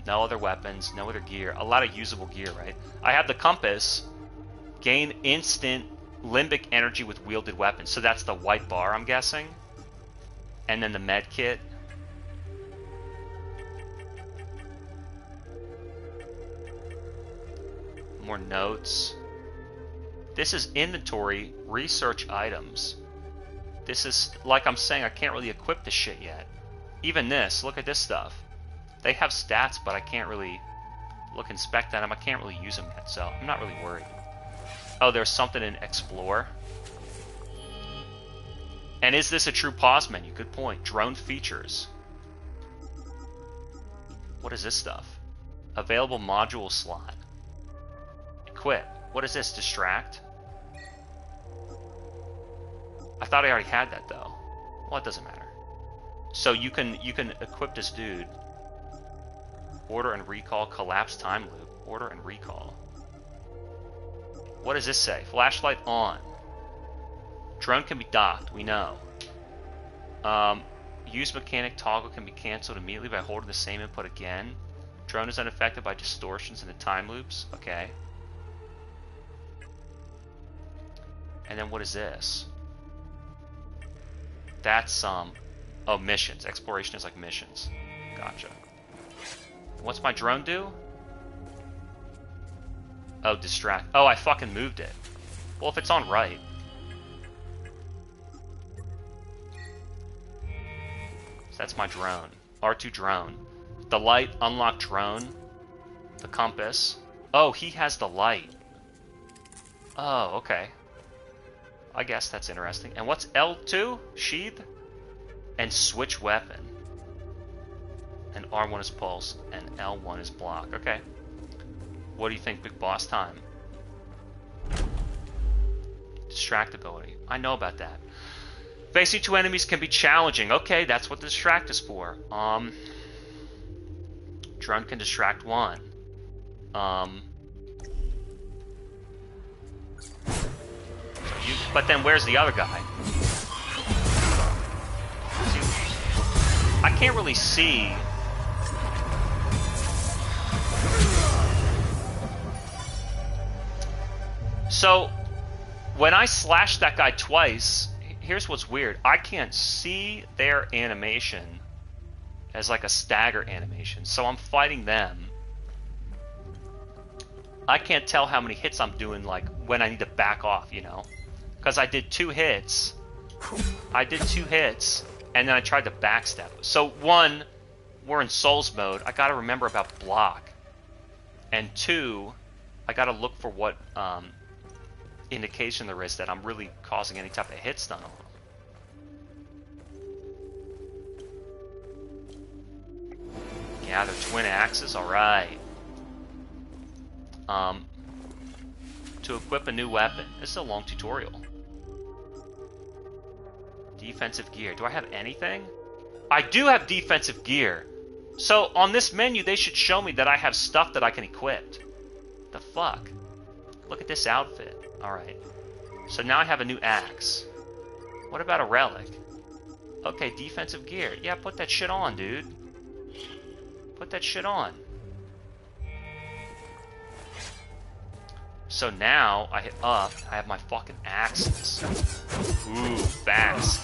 No other weapons, no other gear. A lot of usable gear, right? I have the compass. Gain instant limbic energy with wielded weapons. So that's the white bar, I'm guessing. And then the med kit. More notes. This is inventory, research items. This is, like I'm saying, I can't really equip this shit yet. Even this, look at this stuff. They have stats, but I can't really inspect at them. I can't really use them yet, so I'm not really worried. Oh, there's something in explore. And is this a true pause menu? Good point. Drone features. What is this stuff? Available module slot. Equip. What is this? Distract? I thought I already had that though. Well, it doesn't matter. So you can equip this dude. Order and recall, collapse time loop. Order and recall. What does this say? Flashlight on. Drone can be docked, we know. Use mechanic toggle can be cancelled immediately by holding the same input again. Drone is unaffected by distortions in the time loops. Okay. And then what is this? That's oh, missions. Exploration is like missions. Gotcha. What's my drone do? Oh, distract. Oh, I fucking moved it. Well, if it's on right. So that's my drone. R2 drone. The light, unlock drone. The compass. Oh, he has the light. Oh, okay. I guess that's interesting. And what's L2? Sheath? And switch weapon. And R1 is pulse. And L1 is block. Okay. What do you think, big boss time? Distractibility. I know about that. Facing two enemies can be challenging. Okay, that's what the distract is for. Drone can distract one. But then where's the other guy? I can't really see. So, when I slash that guy twice, here's what's weird. I can't see their animation as like a stagger animation. So I'm fighting them. I can't tell how many hits I'm doing, like when I need to back off, you know? Because I did 2 hits. And then I tried to backstep. So one, we're in Souls mode. I gotta remember about block. And 2, I gotta look for what indication there is that I'm really causing any type of hit stun on them. Gather twin axes, alright. To equip a new weapon. This is a long tutorial. Defensive gear. Do I have anything? I do have defensive gear. So on this menu, they should show me that I have stuff that I can equip. The fuck? Look at this outfit. Alright. So now I have a new axe. What about a relic? Okay, defensive gear. Yeah, put that shit on, dude. Put that shit on. So now I hit up, I have my fucking axes. Ooh, fast.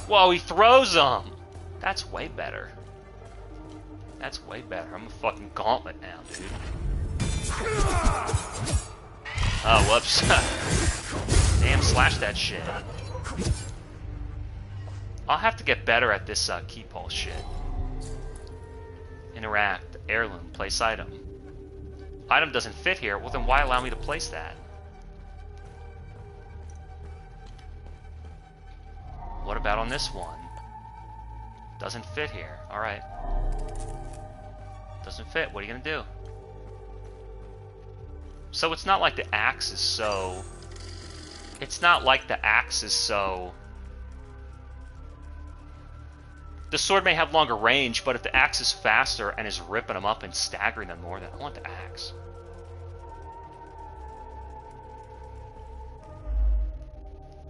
Whoa, he throws them! That's way better. That's way better. I'm a fucking gauntlet now, dude. Oh, whoops. Damn, slash that shit. I'll have to get better at this key pulse shit. Interact, heirloom, place item. Item doesn't fit here, well then why allow me to place that? What about on this one? Doesn't fit here, alright. Doesn't fit, what are you gonna do? So it's not like the axe is so... It's not like the axe is so... The sword may have longer range, but if the axe is faster and is ripping them up and staggering them more, then I want the axe.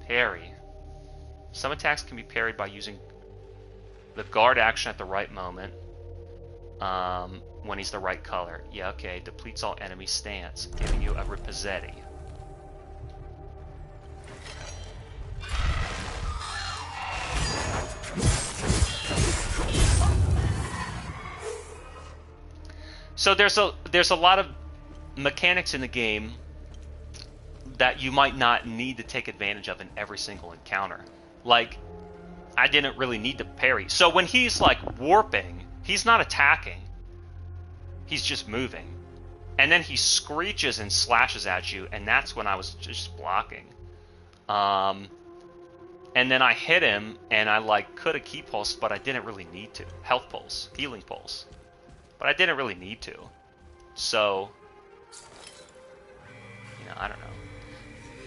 Parry. Some attacks can be parried by using the guard action at the right moment. When he's the right color. Yeah, okay. Depletes all enemy stance, giving you a Riposetti. So there's a lot of mechanics in the game that you might not need to take advantage of in every single encounter. Like, I didn't really need to parry. So when he's like warping, he's not attacking. He's just moving. And then he screeches and slashes at you, and that's when I was just blocking. And then I hit him, and I like could have key pulsed, but I didn't really need to. Health pulse, healing pulse. But I didn't really need to. So, you know, I don't know.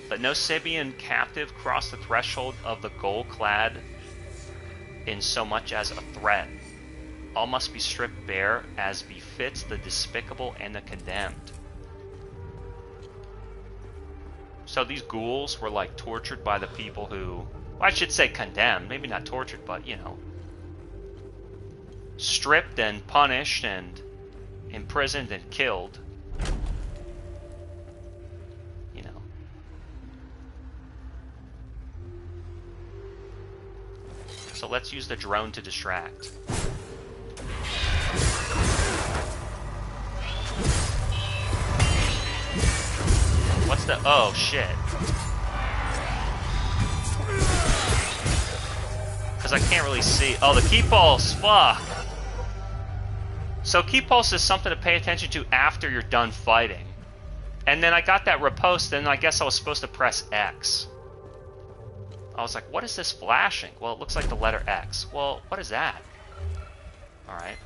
But no Sabian captive crossed the threshold of the gold-clad in so much as a threat. All must be stripped bare as befits the despicable and the condemned. So these ghouls were like tortured by the people who, well, I should say condemned, maybe not tortured, but you know, stripped and punished and imprisoned and killed. You know. So let's use the drone to distract. What's the... Oh, shit. Because I can't really see. Oh, the key pulse. Fuck. So key pulse is something to pay attention to after you're done fighting. And then I got that riposte, and I guess I was supposed to press X. I was like, what is this flashing? Well, it looks like the letter X. Well, what is that? Alright.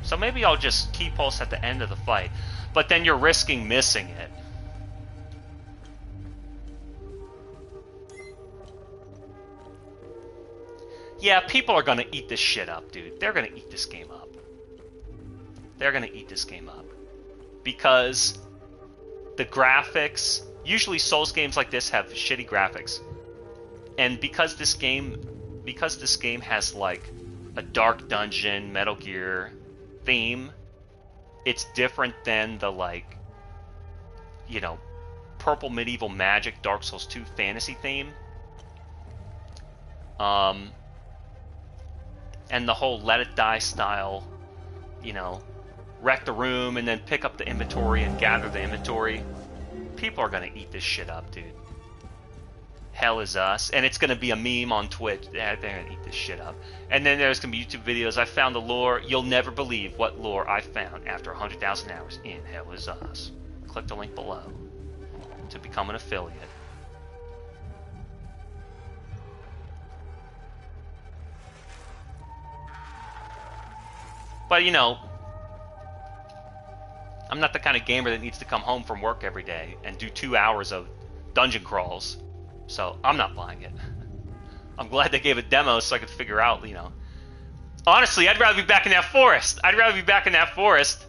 So maybe I'll just key pulse at the end of the fight, but then you're risking missing it. Yeah, people are gonna eat this shit up, dude. They're gonna eat this game up. They're gonna eat this game up. Because the graphics, usually Souls games like this have shitty graphics. And because this game has like a dark dungeon, Metal Gear theme, it's different than the like, you know, purple medieval magic Dark Souls 2 fantasy theme. And the whole Let It Die style, you know, wreck the room and then pick up the inventory and gather the inventory. People are gonna eat this shit up, dude. Hell is us. And it's gonna be a meme on Twitch. They're gonna eat this shit up. And then there's gonna be YouTube videos. I found the lore. You'll never believe what lore I found after 100,000 hours in Hell is Us. Click the link below to become an affiliate. But you know, I'm not the kind of gamer that needs to come home from work every day and do 2 hours of dungeon crawls. So I'm not buying it. I'm glad they gave a demo so I could figure out, you know. Honestly, I'd rather be back in that forest. I'd rather be back in that forest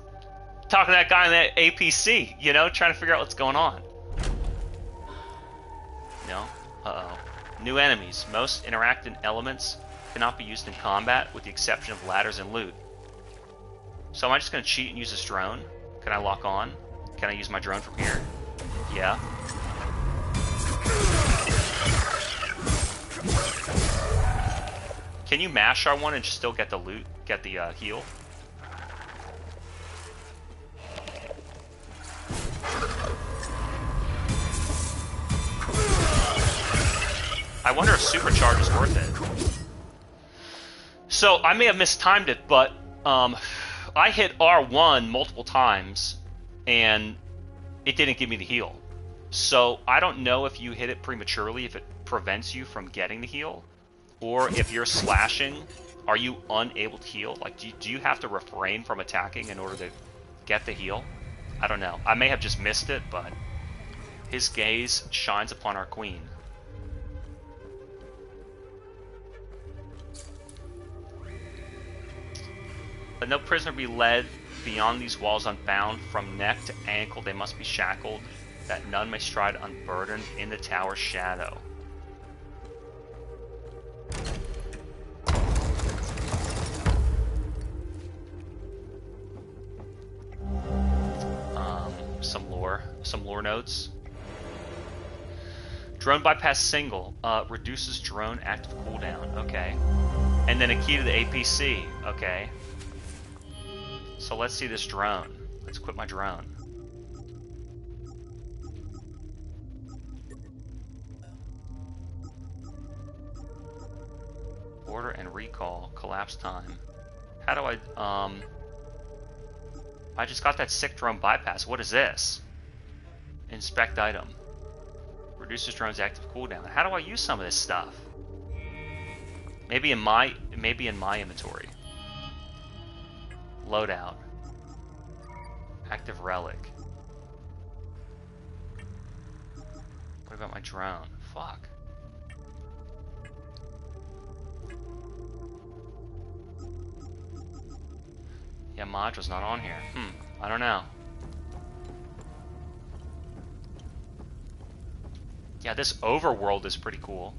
talking to that guy in that APC, you know, trying to figure out what's going on. No? Uh-oh. New enemies. Most interactive elements cannot be used in combat with the exception of ladders and loot. So am I just going to cheat and use this drone? Can I lock on? Can I use my drone from here? Yeah. Can you mash R1 and still get the loot, get the heal? I wonder if supercharge is worth it. So I may have mistimed it, but I hit R1 multiple times and it didn't give me the heal. So I don't know if you hit it prematurely, if it prevents you from getting the heal, or if you're slashing, are you unable to heal? Like, do you have to refrain from attacking in order to get the heal? I don't know. I may have just missed it, but his gaze shines upon our queen. Let no prisoner be led beyond these walls unbound. From neck to ankle they must be shackled, that none may stride unburdened in the tower's shadow. Some lore notes. Drone bypass single reduces drone active cooldown. Okay, and then a key to the APC. Okay. So let's see this drone. Let's quit my drone. Order and recall. Collapse time. How do I just got that sick drone bypass. What is this? Inspect item. Reduces drone's active cooldown. How do I use some of this stuff? Maybe in my inventory. Loadout. Active relic. What about my drone? Fuck. Yeah, module's not on here. I don't know. Yeah, this overworld is pretty cool.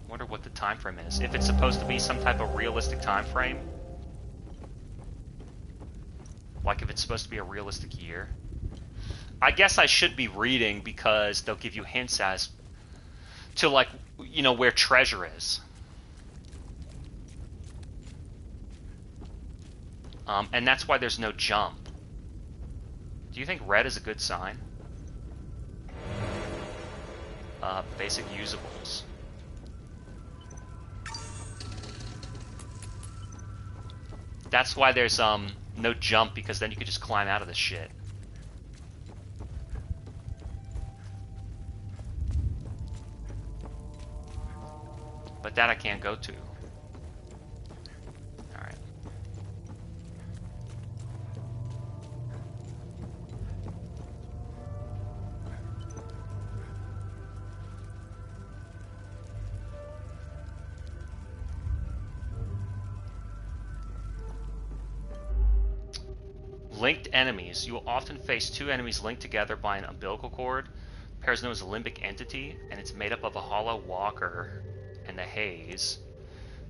Wonder what the time frame is. If it's supposed to be some type of realistic time frame. Like if it's supposed to be a realistic year. I guess I should be reading because they'll give you hints as to, like, you know, where treasure is. And that's why there's no jump. Do you think red is a good sign? Basic usables. That's why there's no jump, because then you could just climb out of this shit. But that I can't go to. Alright. Linked enemies. You will often face two enemies linked together by an umbilical cord. The pair is known as a limbic entity, and it's made up of a hollow walker and the haze.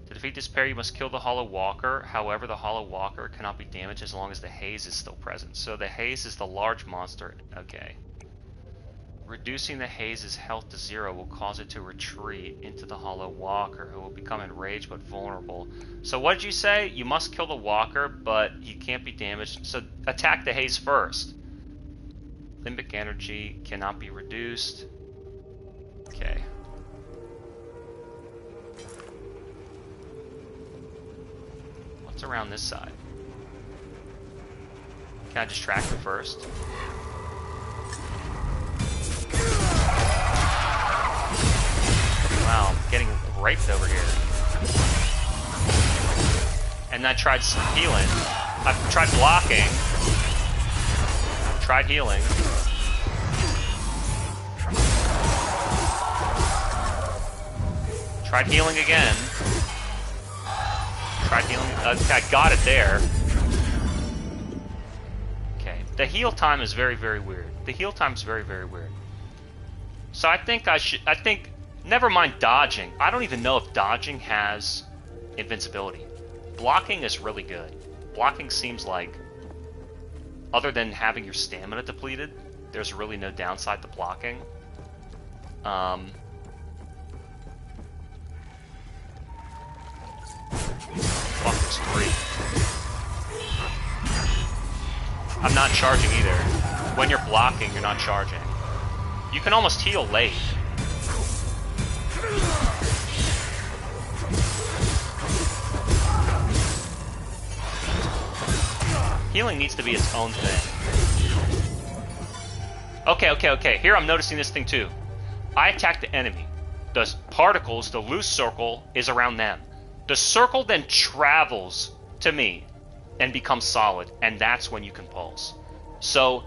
To defeat this pair, you must kill the hollow walker. However, the hollow walker cannot be damaged as long as the haze is still present. So the haze is the large monster. Okay. Reducing the haze's health to 0 will cause it to retreat into the hollow walker, who will become enraged but vulnerable. So what did you say? You must kill the walker, but he can't be damaged. So attack the haze first. Limbic energy cannot be reduced. Okay. What's around this side? Can I distract him first? Wow, I'm getting raped over here. And I tried some healing. I tried blocking. Tried healing. Tried healing again. Tried healing. I got it there. Okay. The heal time is very, very weird. The heal time is very, very weird. So I think never mind dodging. I don't even know if dodging has invincibility. Blocking is really good. Blocking seems like, other than having your stamina depleted, there's really no downside to blocking. Fuck, there's 3. I'm not charging either. When you're blocking, you're not charging. You can almost heal late. Healing needs to be its own thing. Okay. Here I'm noticing this thing too. I attack the enemy. The particles, the loose circle, is around them. The circle then travels to me and becomes solid, and that's when you can pulse. So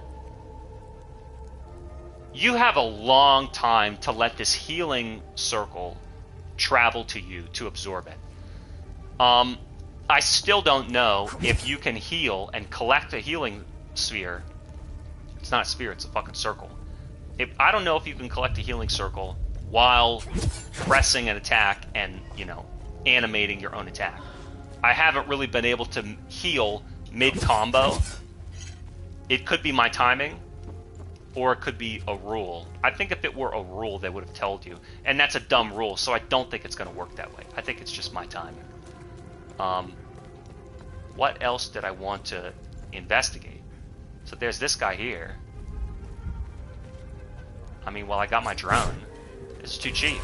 you have a long time to let this healing circle travel to you to absorb it. I still don't know if you can heal and collect a healing sphere. It's not a sphere, it's a fucking circle. I don't know if you can collect a healing circle while pressing an attack and, you know, animating your own attack. I haven't really been able to heal mid-combo. It could be my timing, or it could be a rule. I think if it were a rule, they would have told you. And that's a dumb rule, so I don't think it's going to work that way. I think it's just my timing. What else did I want to investigate? So there's this guy here. I mean, well, I got my drone. It's too cheap.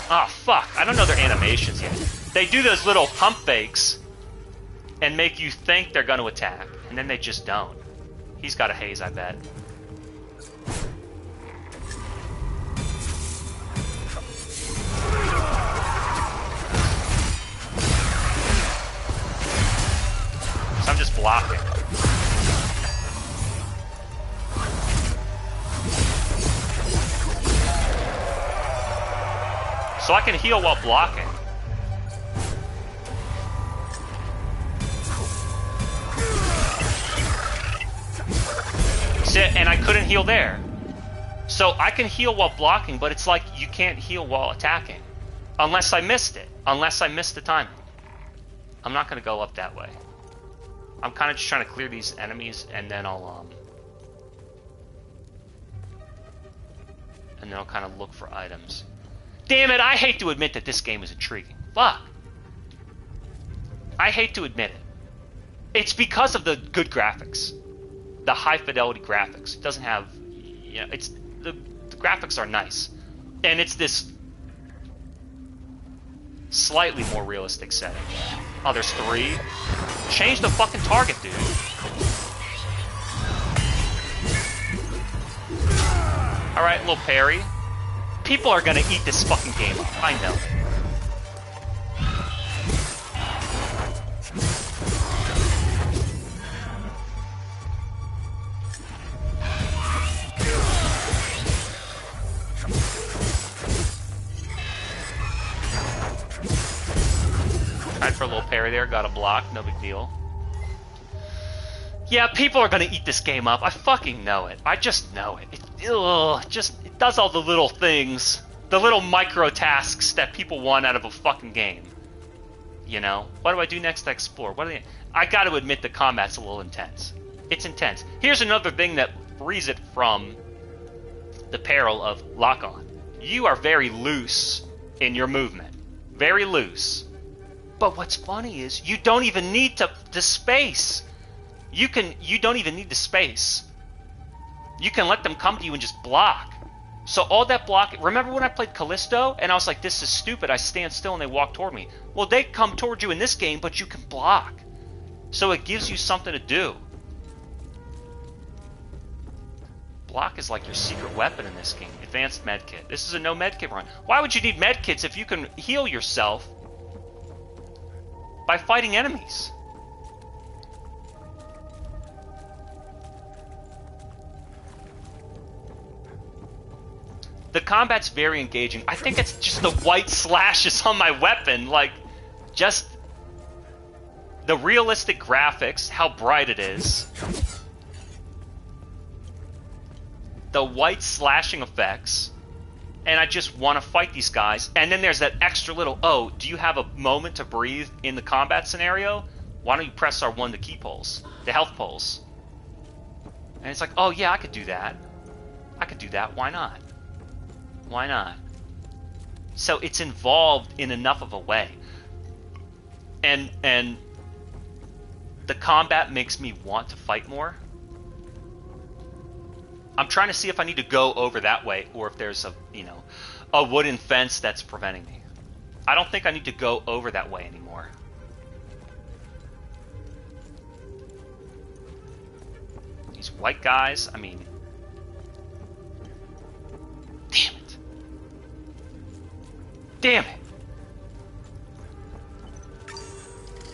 Ah, fuck. I don't know their animations yet. They do those little pump fakes and make you think they're going to attack, and then they just don't. He's got a haze, I bet. So I'm just blocking. So I can heal while blocking. And I couldn't heal there. So I can heal while blocking, but it's like you can't heal while attacking. Unless I missed it. Unless I missed the timing. I'm not going to go up that way. I'm kind of just trying to clear these enemies, and then I'll kind of look for items. Damn it, I hate to admit that this game is intriguing. Fuck. I hate to admit it. It's because of the good graphics. The high fidelity graphics. It doesn't have, you know, it's the graphics are nice, and it's this slightly more realistic setting. Oh, there's 3. Change the fucking target, dude. All right, little parry. People are gonna eat this fucking game up. I know. Tried for a little parry there, got a block, no big deal. Yeah, people are gonna eat this game up. I fucking know it. I just know it. It does all the little things, the little micro tasks that people want out of a fucking game. You know, what do I do next to explore? I got to admit the combat's a little intense. It's intense. Here's another thing that frees it from the peril of lock-on. You are very loose in your movement, very loose. But what's funny is you don't even need to space. You don't even need to space. You can let them come to you and just block. So all that block, remember when I played Callisto and I was like, this is stupid, I stand still and they walk toward me. Well, they come towards you in this game, but you can block. So it gives you something to do. Block is like your secret weapon in this game. Advanced medkit. This is a no medkit run. Why would you need medkits if you can heal yourself by fighting enemies? The combat's very engaging. I think it's just the white slashes on my weapon, like, just the realistic graphics, how bright it is. The white slashing effects. and I just want to fight these guys. And then there's that extra little, oh, do you have a moment to breathe in the combat scenario? Why don't you press R1 the key pulse, the health pulse? And it's like, oh yeah, I could do that. I could do that. Why not? Why not? So it's involved in enough of a way. And the combat makes me want to fight more. I'm trying to see if I need to go over that way or if there's a wooden fence that's preventing me. I don't think I need to go over that way anymore. These white guys, I mean, damn it. Damn it.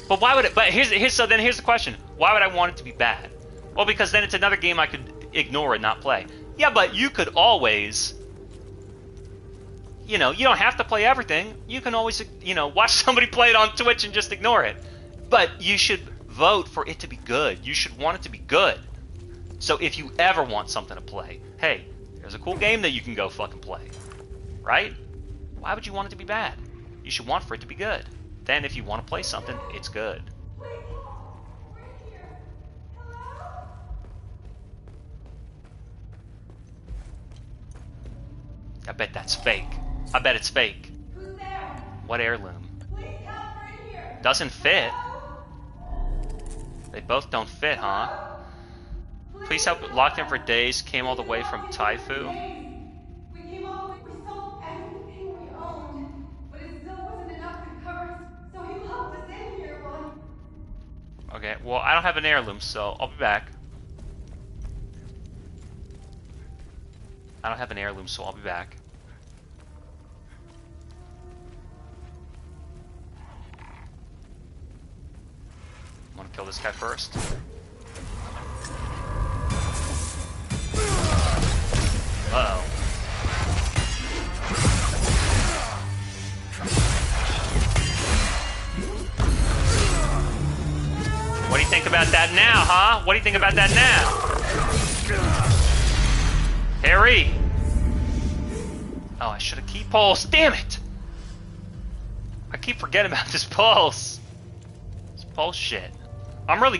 But why would it, but here's the question. Why would I want it to be bad? Well, because then it's another game I could ignore and not play. Yeah, but you could always, you don't have to play everything. You can always, watch somebody play it on Twitch and just ignore it. But you should vote for it to be good. You should want it to be good. So if you ever want something to play, hey, there's a cool game that you can go fucking play. Right? Why would you want it to be bad? You should want for it to be good. Then if you want to play something, it's good. I bet that's fake. I bet it's fake. Who's there? What heirloom? Please help, we're in here. Doesn't fit. They both don't fit, huh? Please help. Locked in for days. Came all the way from Taifu. We came all the way, we sold everything we owned, but it still wasn't enough to cover us, so he locked us in here, Ron. Okay, well, I don't have an heirloom, so I'll be back. I don't have an heirloom, so I'll be back. I'm gonna kill this guy first. Uh-oh. What do you think about that now, huh? What do you think about that now? Harry! Oh, I should have key pulse. Damn it! I keep forgetting about this pulse. This pulse shit. I'm really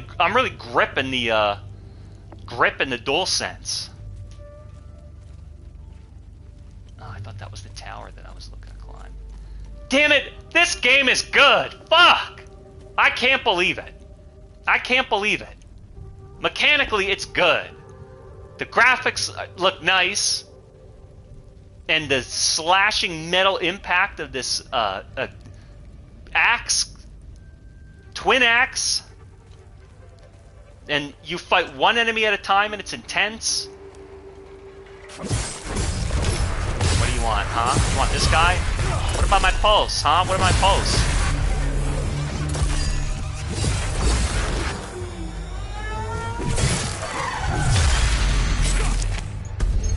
gripping the DualSense. Oh, I thought that was the tower that I was looking to climb. Damn it! This game is good! Fuck! I can't believe it. I can't believe it. Mechanically, it's good. The graphics look nice. And the slashing metal impact of this axe, twin axe, and you fight one enemy at a time and it's intense. What do you want, huh? You want this guy? What about my pulse, huh? What about my pulse?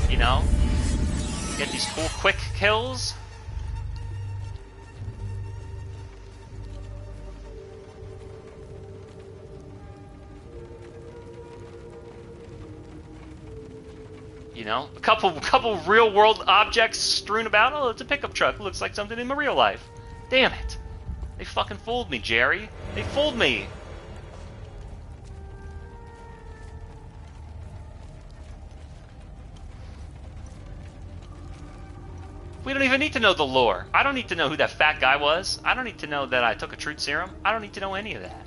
You know? Get these cool quick kills. You know, a couple real world objects strewn about. Oh, it's a pickup truck. Looks like something in my real life. Damn it. They fucking fooled me, Jerry. They fooled me. We don't even need to know the lore. I don't need to know who that fat guy was. I don't need to know that I took a truth serum. I don't need to know any of that.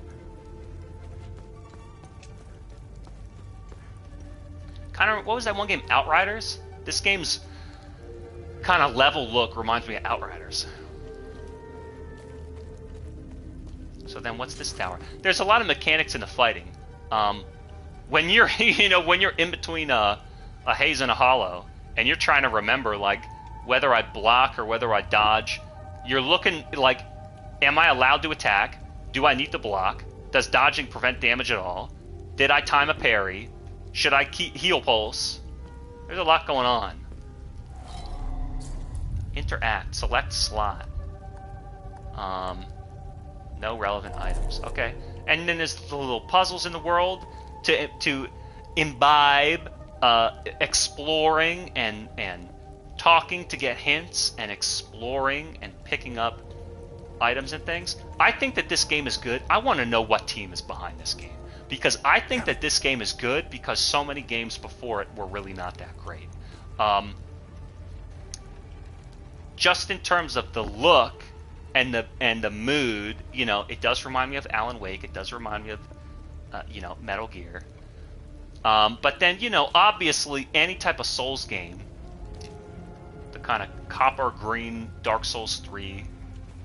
Kind of, what was that one game, Outriders? This game's kind of level look reminds me of Outriders. So then what's this tower? There's a lot of mechanics in the fighting. When you're, when you're in between a haze and a hollow, and you're trying to remember, like, whether I block or whether I dodge, you're looking like, am I allowed to attack? Do I need to block? Does dodging prevent damage at all? Did I time a parry? Should I keep heal pulse? There's a lot going on. Interact, select slot. No relevant items. Okay. And then there's the little puzzles in the world to imbibe exploring and talking to get hints and exploring and picking up items and things. I think that this game is good. I want to know what team is behind this game, because I think that this game is good because so many games before it were really not that great. Just in terms of the look and the mood, you know, it does remind me of Alan Wake. It does remind me of you know, Metal Gear. But then, you know, obviously any type of Souls game, the kind of copper green Dark Souls 3,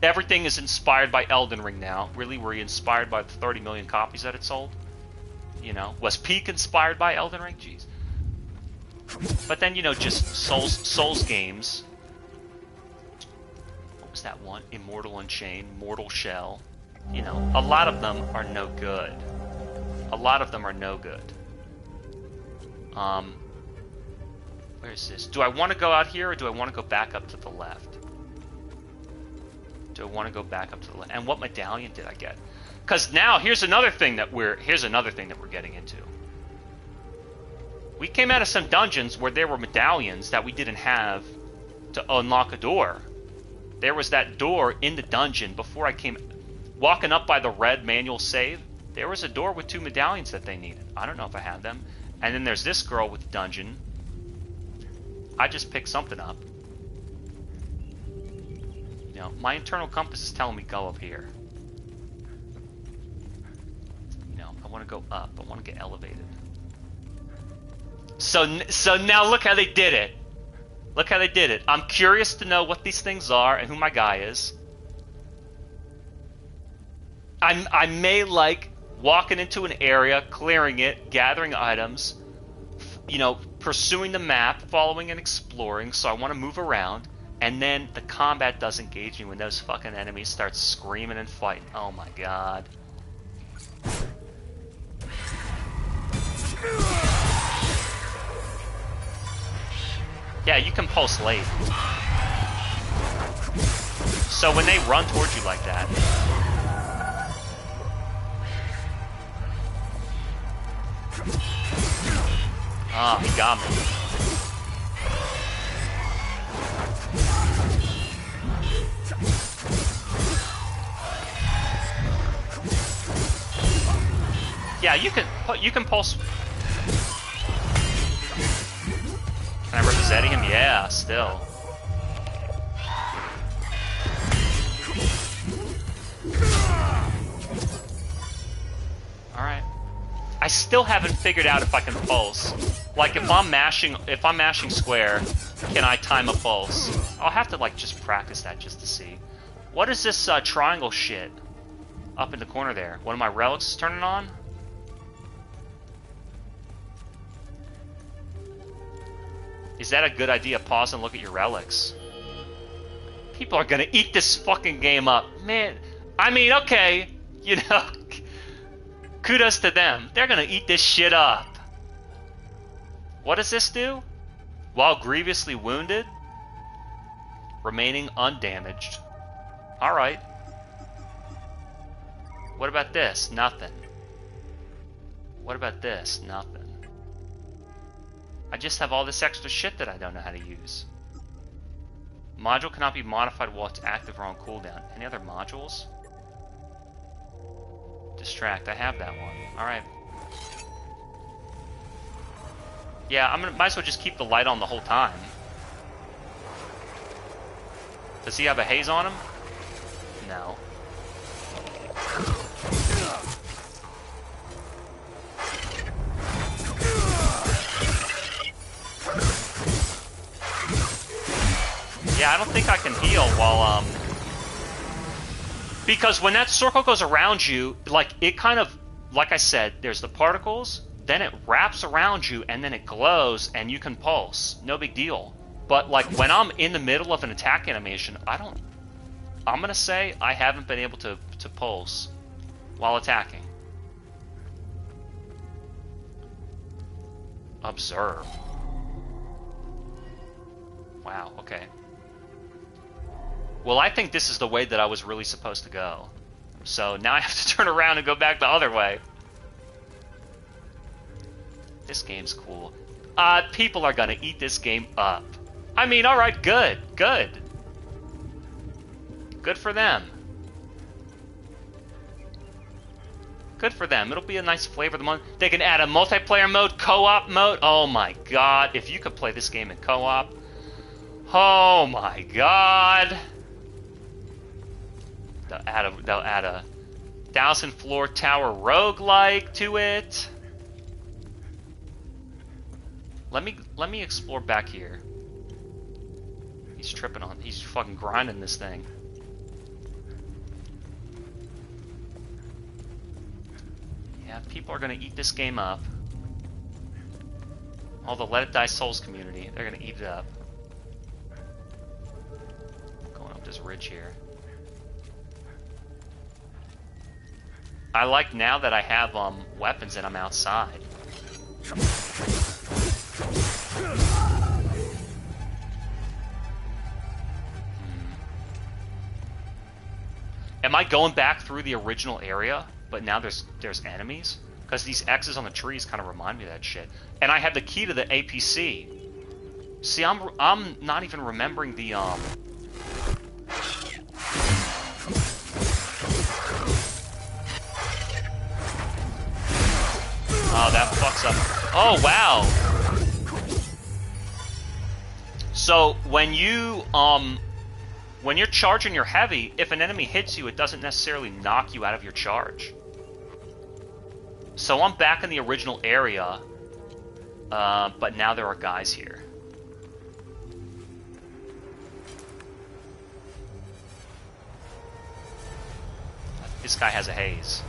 everything is inspired by Elden Ring now. Really, were you inspired by the 30 million copies that it sold? You know, was Peak inspired by Elden Ring? Jeez. But then, you know, just Souls games. What was that one? Immortal Unchained, Mortal Shell. You know, a lot of them are no good. A lot of them are no good. Where is this? Do I want to go out here, or do I want to go back up to the left? Do I want to go back up to the left? And what medallion did I get? Because now here's another thing that we're getting into. We came out of some dungeons where there were medallions that we didn't have to unlock a door. There was that door in the dungeon before I came walking up by the red manual save. There was a door with 2 medallions that they needed. I don't know if I had them. And then there's this girl with the dungeon. I just picked something up. You know, my internal compass is telling me go up here. You know, I want to go up. I want to get elevated. So now look how they did it. Look how they did it. I'm curious to know what these things are and who my guy is. I may like walking into an area, clearing it, gathering items, you know, pursuing the map, following and exploring, so I want to move around, and then the combat does engage me when those fucking enemies start screaming and fighting. Oh my god. Yeah, you can pulse late. So when they run towards you like that... Ah, he got me. Yeah, you can pulse. Can I Rossetti him? Yeah, still. All right. I still haven't figured out if I can pulse. Like if I'm mashing square, can I time a pulse? I'll have to like just practice that just to see. What is this triangle shit up in the corner there? One of my relics is turning on? Is that a good idea? Pause and look at your relics. People are gonna eat this fucking game up. Man, I mean, okay, you know, kudos to them. They're gonna eat this shit up. What does this do? While grievously wounded, remaining undamaged. Alright. What about this? Nothing. What about this? Nothing. I just have all this extra shit that I don't know how to use. Module cannot be modified while it's active or on cooldown. Any other modules? Distract. I have that one. Alright. Yeah, might as well just keep the light on the whole time. Does he have a haze on him? No. Yeah, I don't think I can heal while, because when that circle goes around you, like, it kind of, like I said, there's the particles, then it wraps around you, and then it glows, and you can pulse. No big deal. But, like, when I'm in the middle of an attack animation, I'm gonna say I haven't been able to pulse while attacking. Observe. Wow, okay. Well, I think this is the way that I was really supposed to go. So now I have to turn around and go back the other way. This game's cool. People are gonna eat this game up. I mean, alright, good. Good. Good for them. Good for them. It'll be a nice flavor of the month. They can add a multiplayer mode, co-op mode. Oh my god. If you could play this game in co-op. Oh my god. They'll add a 1,000 floor tower roguelike to it. Let me explore back here. He's tripping on. He's fucking grinding this thing. Yeah, people are gonna eat this game up. All the Let It Die Souls community, they're gonna eat it up. Going up this ridge here. I like now that I have weapons and I'm outside. Am I going back through the original area, but now there's enemies? Because these X's on the trees kind of remind me of that shit. And I have the key to the APC. See, I'm not even remembering the Oh, that fucks up. Oh, wow. So when you're charging your heavy, if an enemy hits you, it doesn't necessarily knock you out of your charge. So I'm back in the original area, but now there are guys here. This guy has a haze.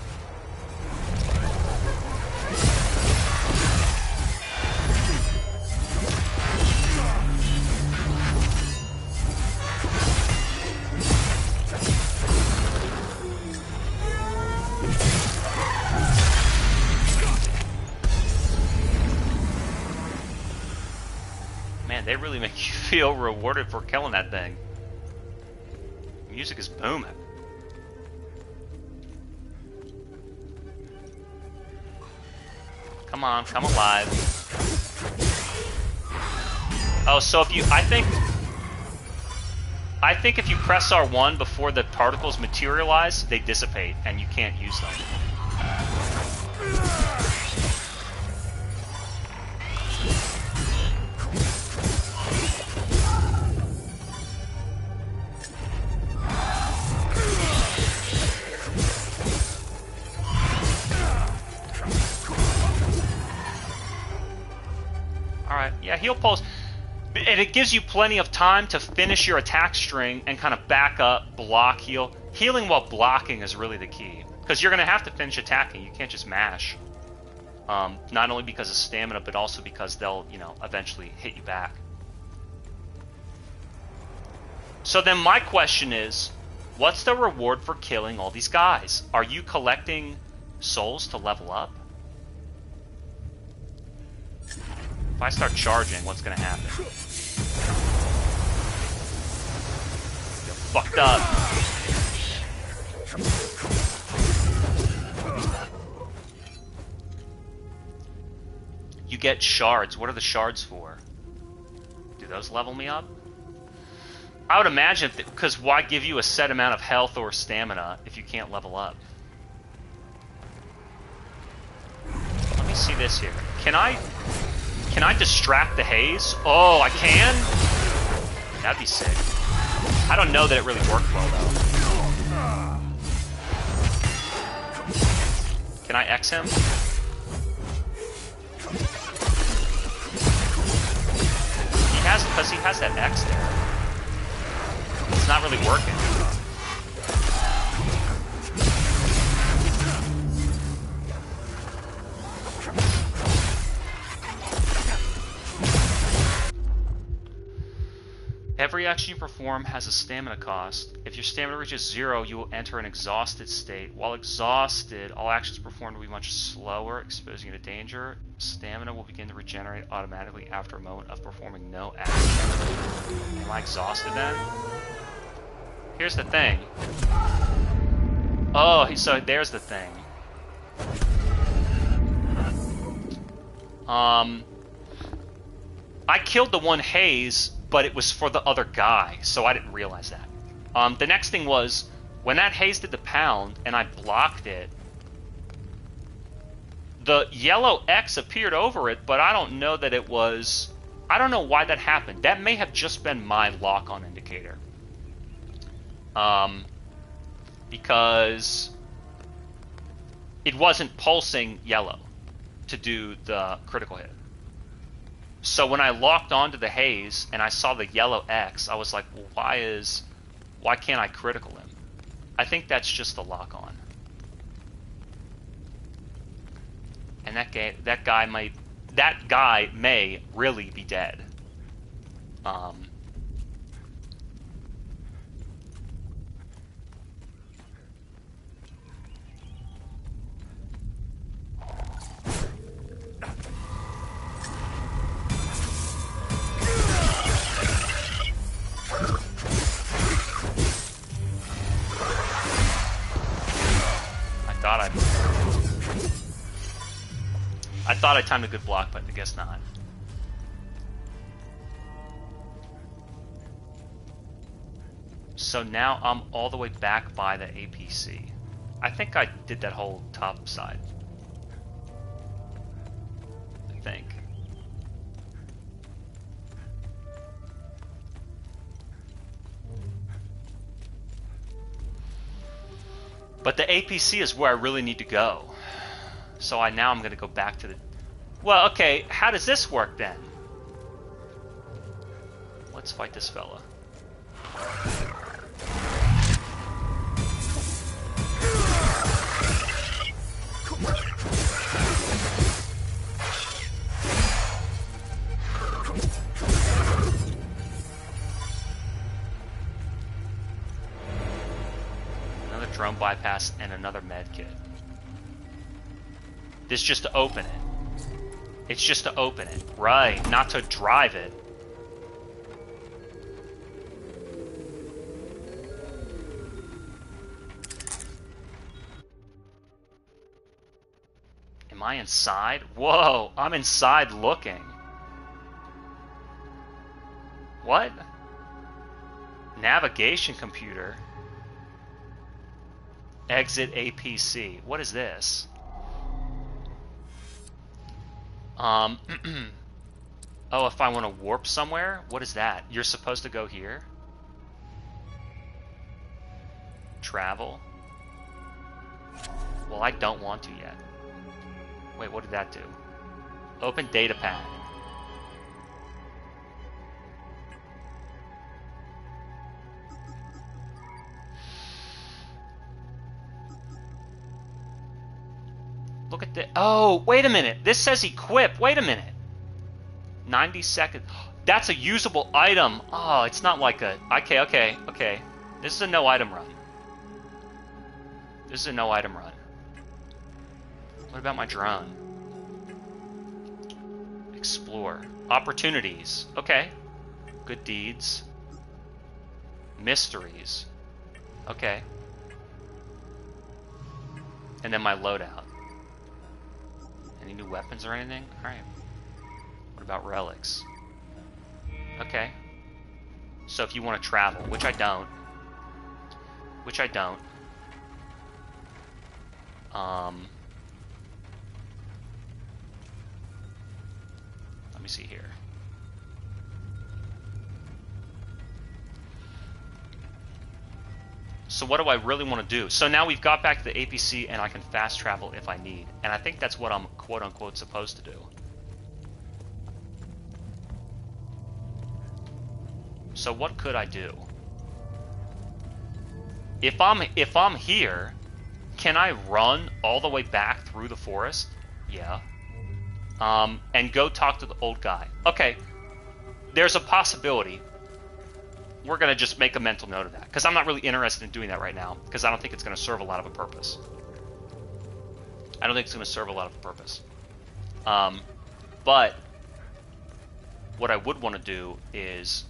Man, they really make you feel rewarded for killing that thing. Music is booming. Come on, come alive. Oh, so if you, I think if you press R1 before the particles materialize, they dissipate and you can't use them. Alright, yeah, heal pulse. And it gives you plenty of time to finish your attack string and kind of back up, block, heal. Healing while blocking is really the key. Because you're going to have to finish attacking. You can't just mash. Not only because of stamina, but also because they'll, eventually hit you back. So then my question is, what's the reward for killing all these guys? Are you collecting souls to level up? If I start charging, what's gonna happen? Get fucked up. You get shards. What are the shards for? Do those level me up? I would imagine, because why give you a set amount of health or stamina if you can't level up? Let me see this here. Can I distract the haze? Oh, I can? That'd be sick. I don't know that it really worked well, though. Can I X him? Because he has that X there. It's not really working. Every action you perform has a stamina cost. If your stamina reaches 0, you will enter an exhausted state. While exhausted, all actions performed will be much slower, exposing you to danger. Stamina will begin to regenerate automatically after a moment of performing no action. Am I exhausted then? Here's the thing. Oh, so there's the thing. I killed the one haze but it was for the other guy, so I didn't realize that. The next thing was, when that haze did the pound and I blocked it, the yellow X appeared over it, but I don't know that it was... I don't know why that happened. That may have just been my lock-on indicator. Because it wasn't pulsing yellow to do the critical hit. So when I locked onto the haze and I saw the yellow X, I was like, well, why can't I critical him? I think that's just the lock-on. And that guy may really be dead. I thought I timed a good block, but I guess not. So now I'm all the way back by the APC. I think I did that whole top side. I think. But the APC is where I really need to go. So now I'm going to go back to the... Well, okay, how does this work then? Let's fight this fella. Another drone bypass and another med kit. This just to open it. It's just to open it. Right, not to drive it. Am I inside? Whoa, I'm inside looking. What? Navigation computer. Exit APC. What is this? Oh, if I want to warp somewhere? What is that? You're supposed to go here? Travel? Well, I don't want to yet. Wait, what did that do? Open data pad. Look at the... Oh, wait a minute. This says equip. Wait a minute. 90 seconds. That's a usable item. Oh, it's not like a... Okay. This is a no item run. This is a no item run. What about my drone? Explore. Opportunities. Okay. Good deeds. Mysteries. Okay. And then my loadout. Any new weapons or anything? Alright. What about relics? Okay. So if you want to travel, which I don't. Let me see here. So what do I really want to do? So now we've got back to the APC and I can fast travel if I need. And I think that's what I'm quote-unquote supposed to do. So what could I do? If I'm here, can I run all the way back through the forest? Yeah. And go talk to the old guy. Okay. There's a possibility. We're going to just make a mental note of that. Because I'm not really interested in doing that right now. Because I don't think it's going to serve a lot of a purpose. But what I would want to do is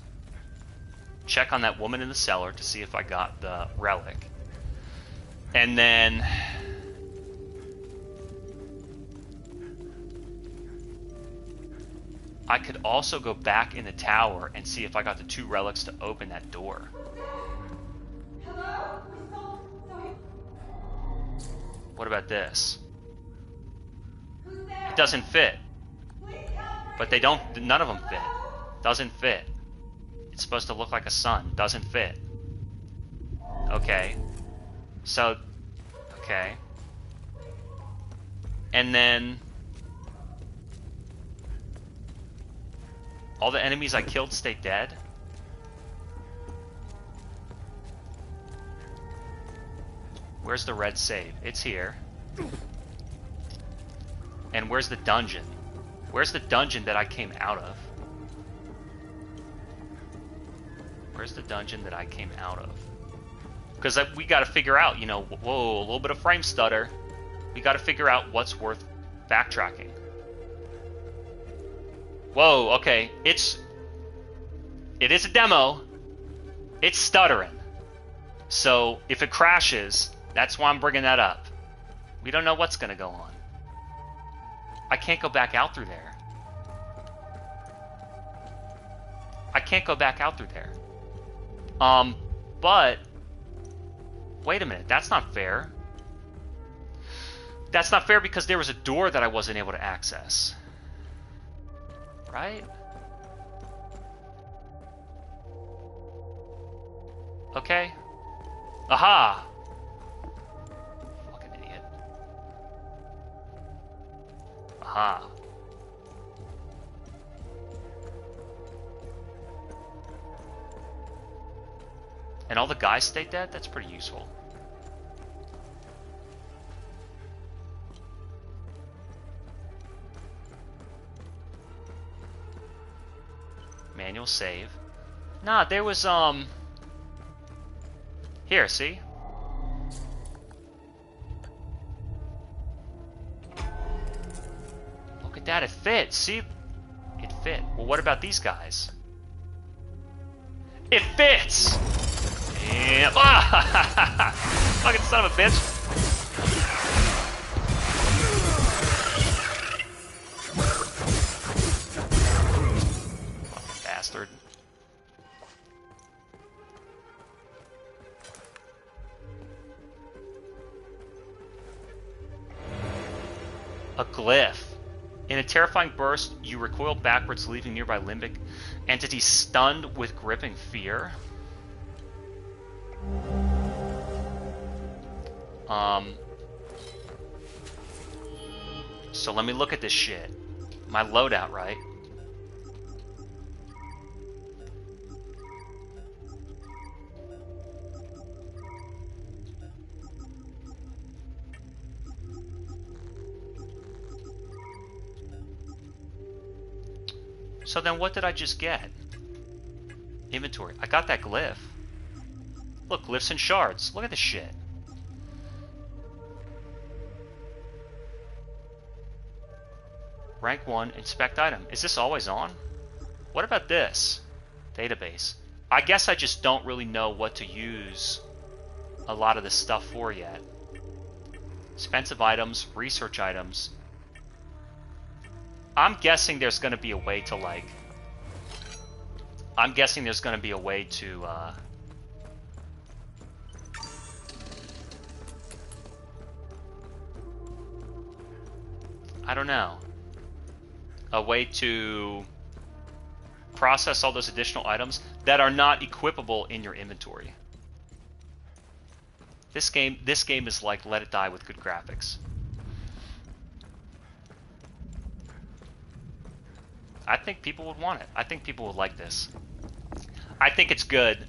check on that woman in the cellar to see if I got the relic. And then... I could also go back in the tower and see if I got the 2 relics to open that door. Hello? We sold. What about this? Who's there? It doesn't fit. Please help. But they don't, none of them fit. Doesn't fit. It's supposed to look like a sun. Doesn't fit. Okay. So, okay. And then all the enemies I killed stay dead? Where's the red save? It's here. And where's the dungeon? Where's the dungeon that I came out of? Where's the dungeon that I came out of? Because we got to figure out, you know, whoa, a little bit of frame stutter. We got to figure out what's worth backtracking. Whoa, okay. It is a demo. It's stuttering. So if it crashes, that's why I'm bringing that up. We don't know what's going to go on. I can't go back out through there. I can't go back out through there. But wait a minute, that's not fair. That's not fair because there was a door that I wasn't able to access. Right? Okay. Aha! Fucking idiot. Aha. And all the guys stay dead? That's pretty useful. Manual save. Nah, there was, Here, see? Look at that, it fits. See? It fit. Well, what about these guys? It fits! Yeah. Ah! Fucking son of a bitch. Bastard. A glyph. In a terrifying burst, you recoil backwards, leaving nearby limbic entities stunned with gripping fear. So let me look at this shit. My loadout, right? So then what did I just get? Inventory. I got that glyph. Look, glyphs and shards. Look at this shit. Rank 1, inspect item. Is this always on? What about this? Database. I guess I just don't really know what to use a lot of this stuff for yet. Expensive items, research items. I'm guessing there's going to be a way to, like... I'm guessing there's going to be a way to, I don't know. A way to process all those additional items that are not equipable in your inventory. This game is like Let It Die with good graphics. I think people would want it. I think people would like this. I think it's good.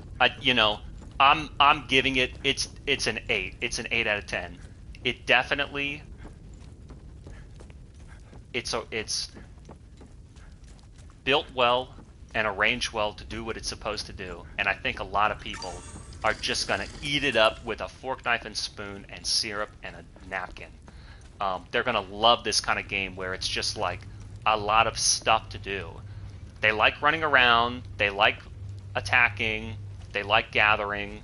I'm giving it. It's an 8. It's an 8 out of 10. It definitely. It's built well and arranged well to do what it's supposed to do, and I think a lot of people are just gonna eat it up with a fork, knife, and spoon, and syrup and a napkin. They're gonna love this kind of game where it's just like a lot of stuff to do. They like running around, they like attacking, they like gathering,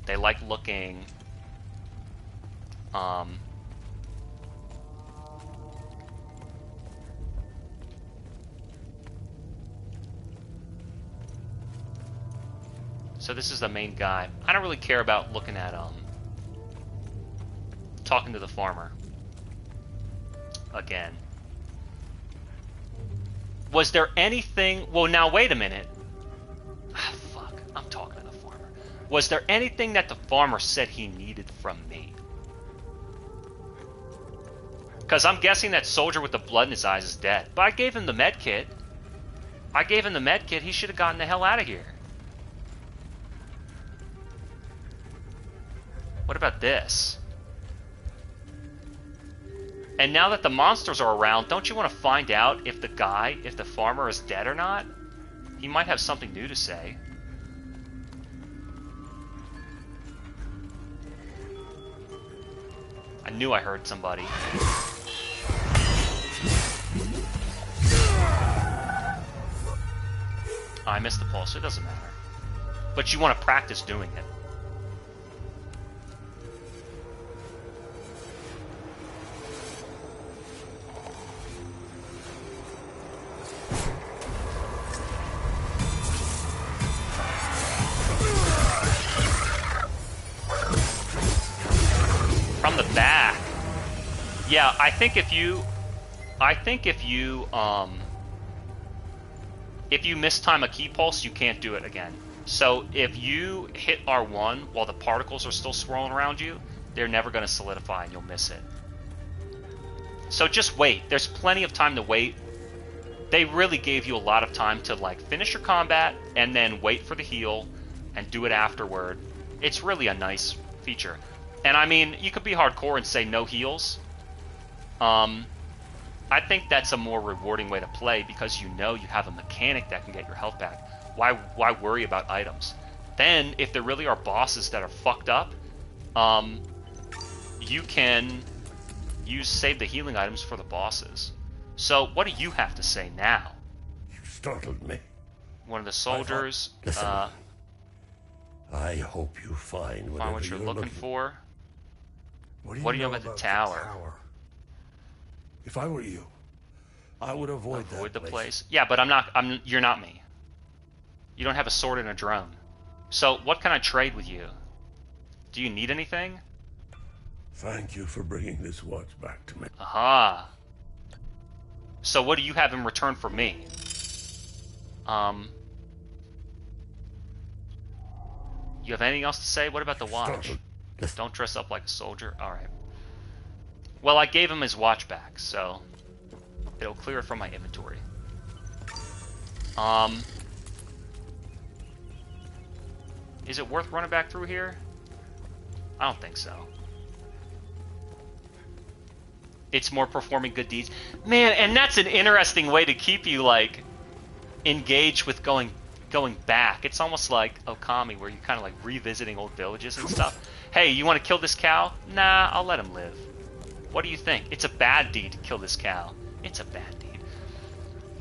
they like looking. So this is the main guy. I don't really care about looking at talking to the farmer again. Was there anything? Well, now wait a minute. Ah, fuck. I'm talking to the farmer. Was there anything that the farmer said he needed from me? Because I'm guessing that soldier with the blood in his eyes is dead. But I gave him the med kit. He should have gotten the hell out of here. What about this? And now that the monsters are around, don't you want to find out if the farmer is dead or not? He might have something new to say. I knew I heard somebody. I missed the pulse, so it doesn't matter. But you want to practice doing it. From the back. Yeah, I think if you mistime a key pulse, you can't do it again. So if you hit R1 while the particles are still swirling around you, they're never going to solidify and you'll miss it. So just wait. There's plenty of time to wait. They really gave you a lot of time to like finish your combat and then wait for the heal and do it afterward. It's really a nice feature. And I mean, you could be hardcore and say no heals. I think that's a more rewarding way to play because you know you have a mechanic that can get your health back. Why worry about items? Then, if there really are bosses that are fucked up, you can save the healing items for the bosses. So, what do you have to say now? You startled me. One of the soldiers. Listen, I hope you find what you're looking for. What do you know about the tower? If I were you, I would avoid the place. Yeah, but you're not me. You don't have a sword and a drone. So what can I trade with you? Do you need anything? Thank you for bringing this watch back to me. Aha. So what do you have in return for me? You have anything else to say? What about the watch? Don't dress up like a soldier. Alright. Well, I gave him his watch back, so it'll clear it from my inventory. Is it worth running back through here? I don't think so. It's more performing good deeds. Man, and that's an interesting way to keep you, like, engaged with going back. It's almost like Okami, where you're kind of, like, revisiting old villages and stuff. Hey, you want to kill this cow? Nah, I'll let him live. What do you think? It's a bad deed to kill this cow. It's a bad deed.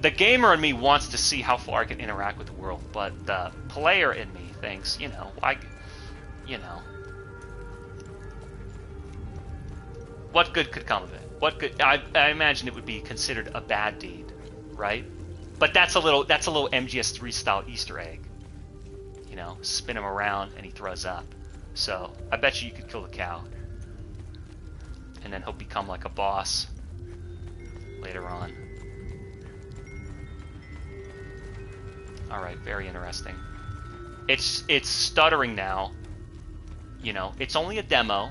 The gamer in me wants to see how far I can interact with the world, but the player in me thinks, what good could come of it? What good? I imagine it would be considered a bad deed, right? But that's a little MGS3 style Easter egg. You know, spin him around and he throws up. So I bet you could kill the cow. And then he'll become like a boss later on. Alright, very interesting. It's stuttering now. You know, it's only a demo,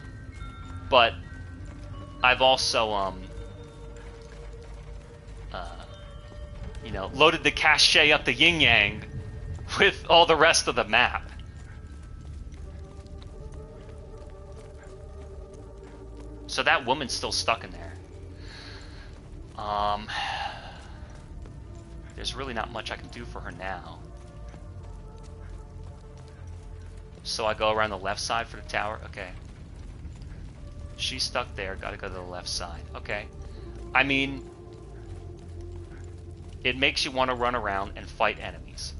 but I've also loaded the cache up the yin yang with all the rest of the map. So that woman's still stuck in there. There's really not much I can do for her now. So I go around the left side for the tower? Okay. She's stuck there, gotta go to the left side. Okay. I mean, it makes you want to run around and fight enemies.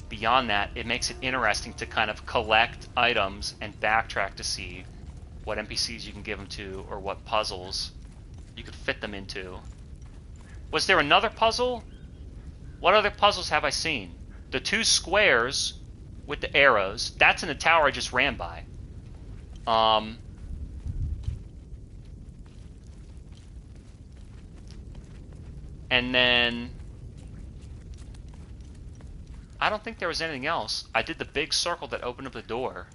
Beyond that, it makes it interesting to kind of collect items and backtrack to see what NPCs you can give them to, or what puzzles you could fit them into. Was there another puzzle? What other puzzles have I seen? The two squares with the arrows. That's in the tower I just ran by. And then I don't think there was anything else. I did the big circle that opened up the door.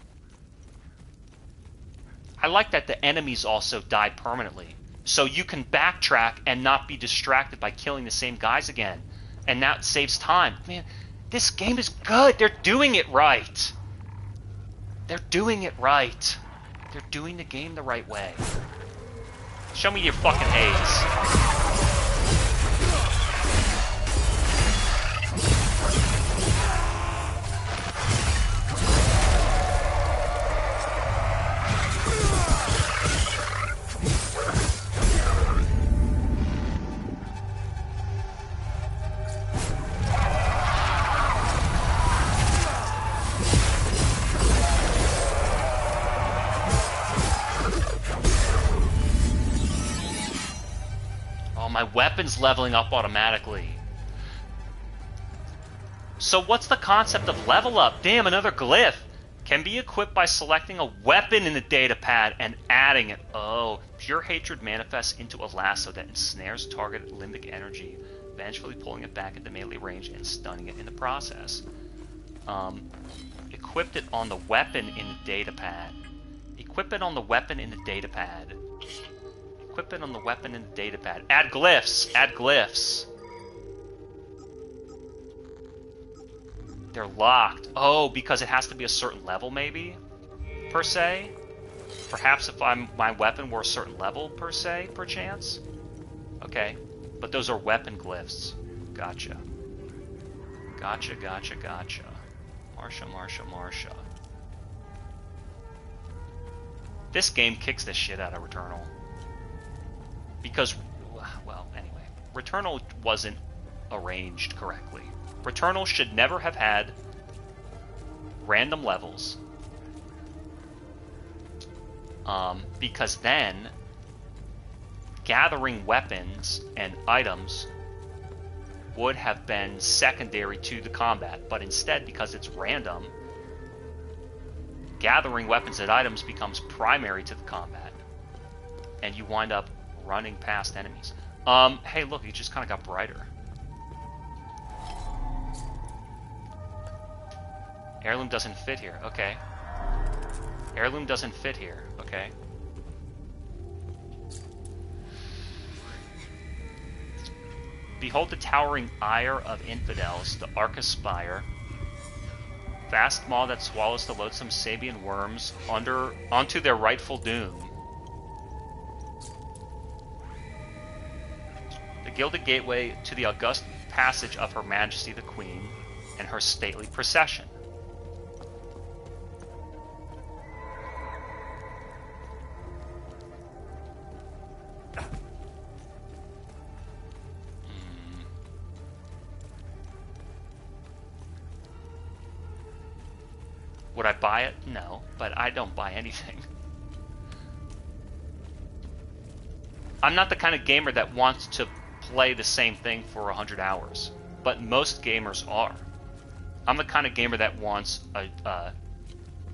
I like that the enemies also die permanently. So you can backtrack and not be distracted by killing the same guys again. And that saves time. Man, this game is good. They're doing it right. They're doing it right. They're doing the game the right way. Show me your fucking haze. My weapon's leveling up automatically. So what's the concept of level up? Damn, another glyph. Can be equipped by selecting a weapon in the datapad and adding it. Oh, pure hatred manifests into a lasso that ensnares target at limbic energy, eventually pulling it back into melee range and stunning it in the process. Equipped it on the weapon in the datapad. Equip it on the weapon in the datapad. Equip it on the weapon in the datapad. Add glyphs! Add glyphs! They're locked. Oh, because it has to be a certain level, maybe? Per se? Perhaps if my weapon were a certain level, per se, perchance? Okay. But those are weapon glyphs. Gotcha. Gotcha, gotcha, gotcha. Marsha. This game kicks the shit out of Returnal. Because, well, anyway, Returnal wasn't arranged correctly. Returnal should never have had random levels. Because then, gathering weapons and items would have been secondary to the combat. But instead, because it's random, gathering weapons and items becomes primary to the combat. And you wind up running past enemies. Hey, look, it just kind of got brighter. Heirloom doesn't fit here. Okay. Heirloom doesn't fit here. Okay. Behold the towering ire of infidels, the Arcus Spire. Vast maw that swallows the loathsome Sabian worms onto their rightful doom. The gilded gateway to the august passage of Her Majesty the Queen and her stately procession. Would I buy it? No, but I don't buy anything. I'm not the kind of gamer that wants to play the same thing for 100 hours, but most gamers are. I'm the kind of gamer that wants a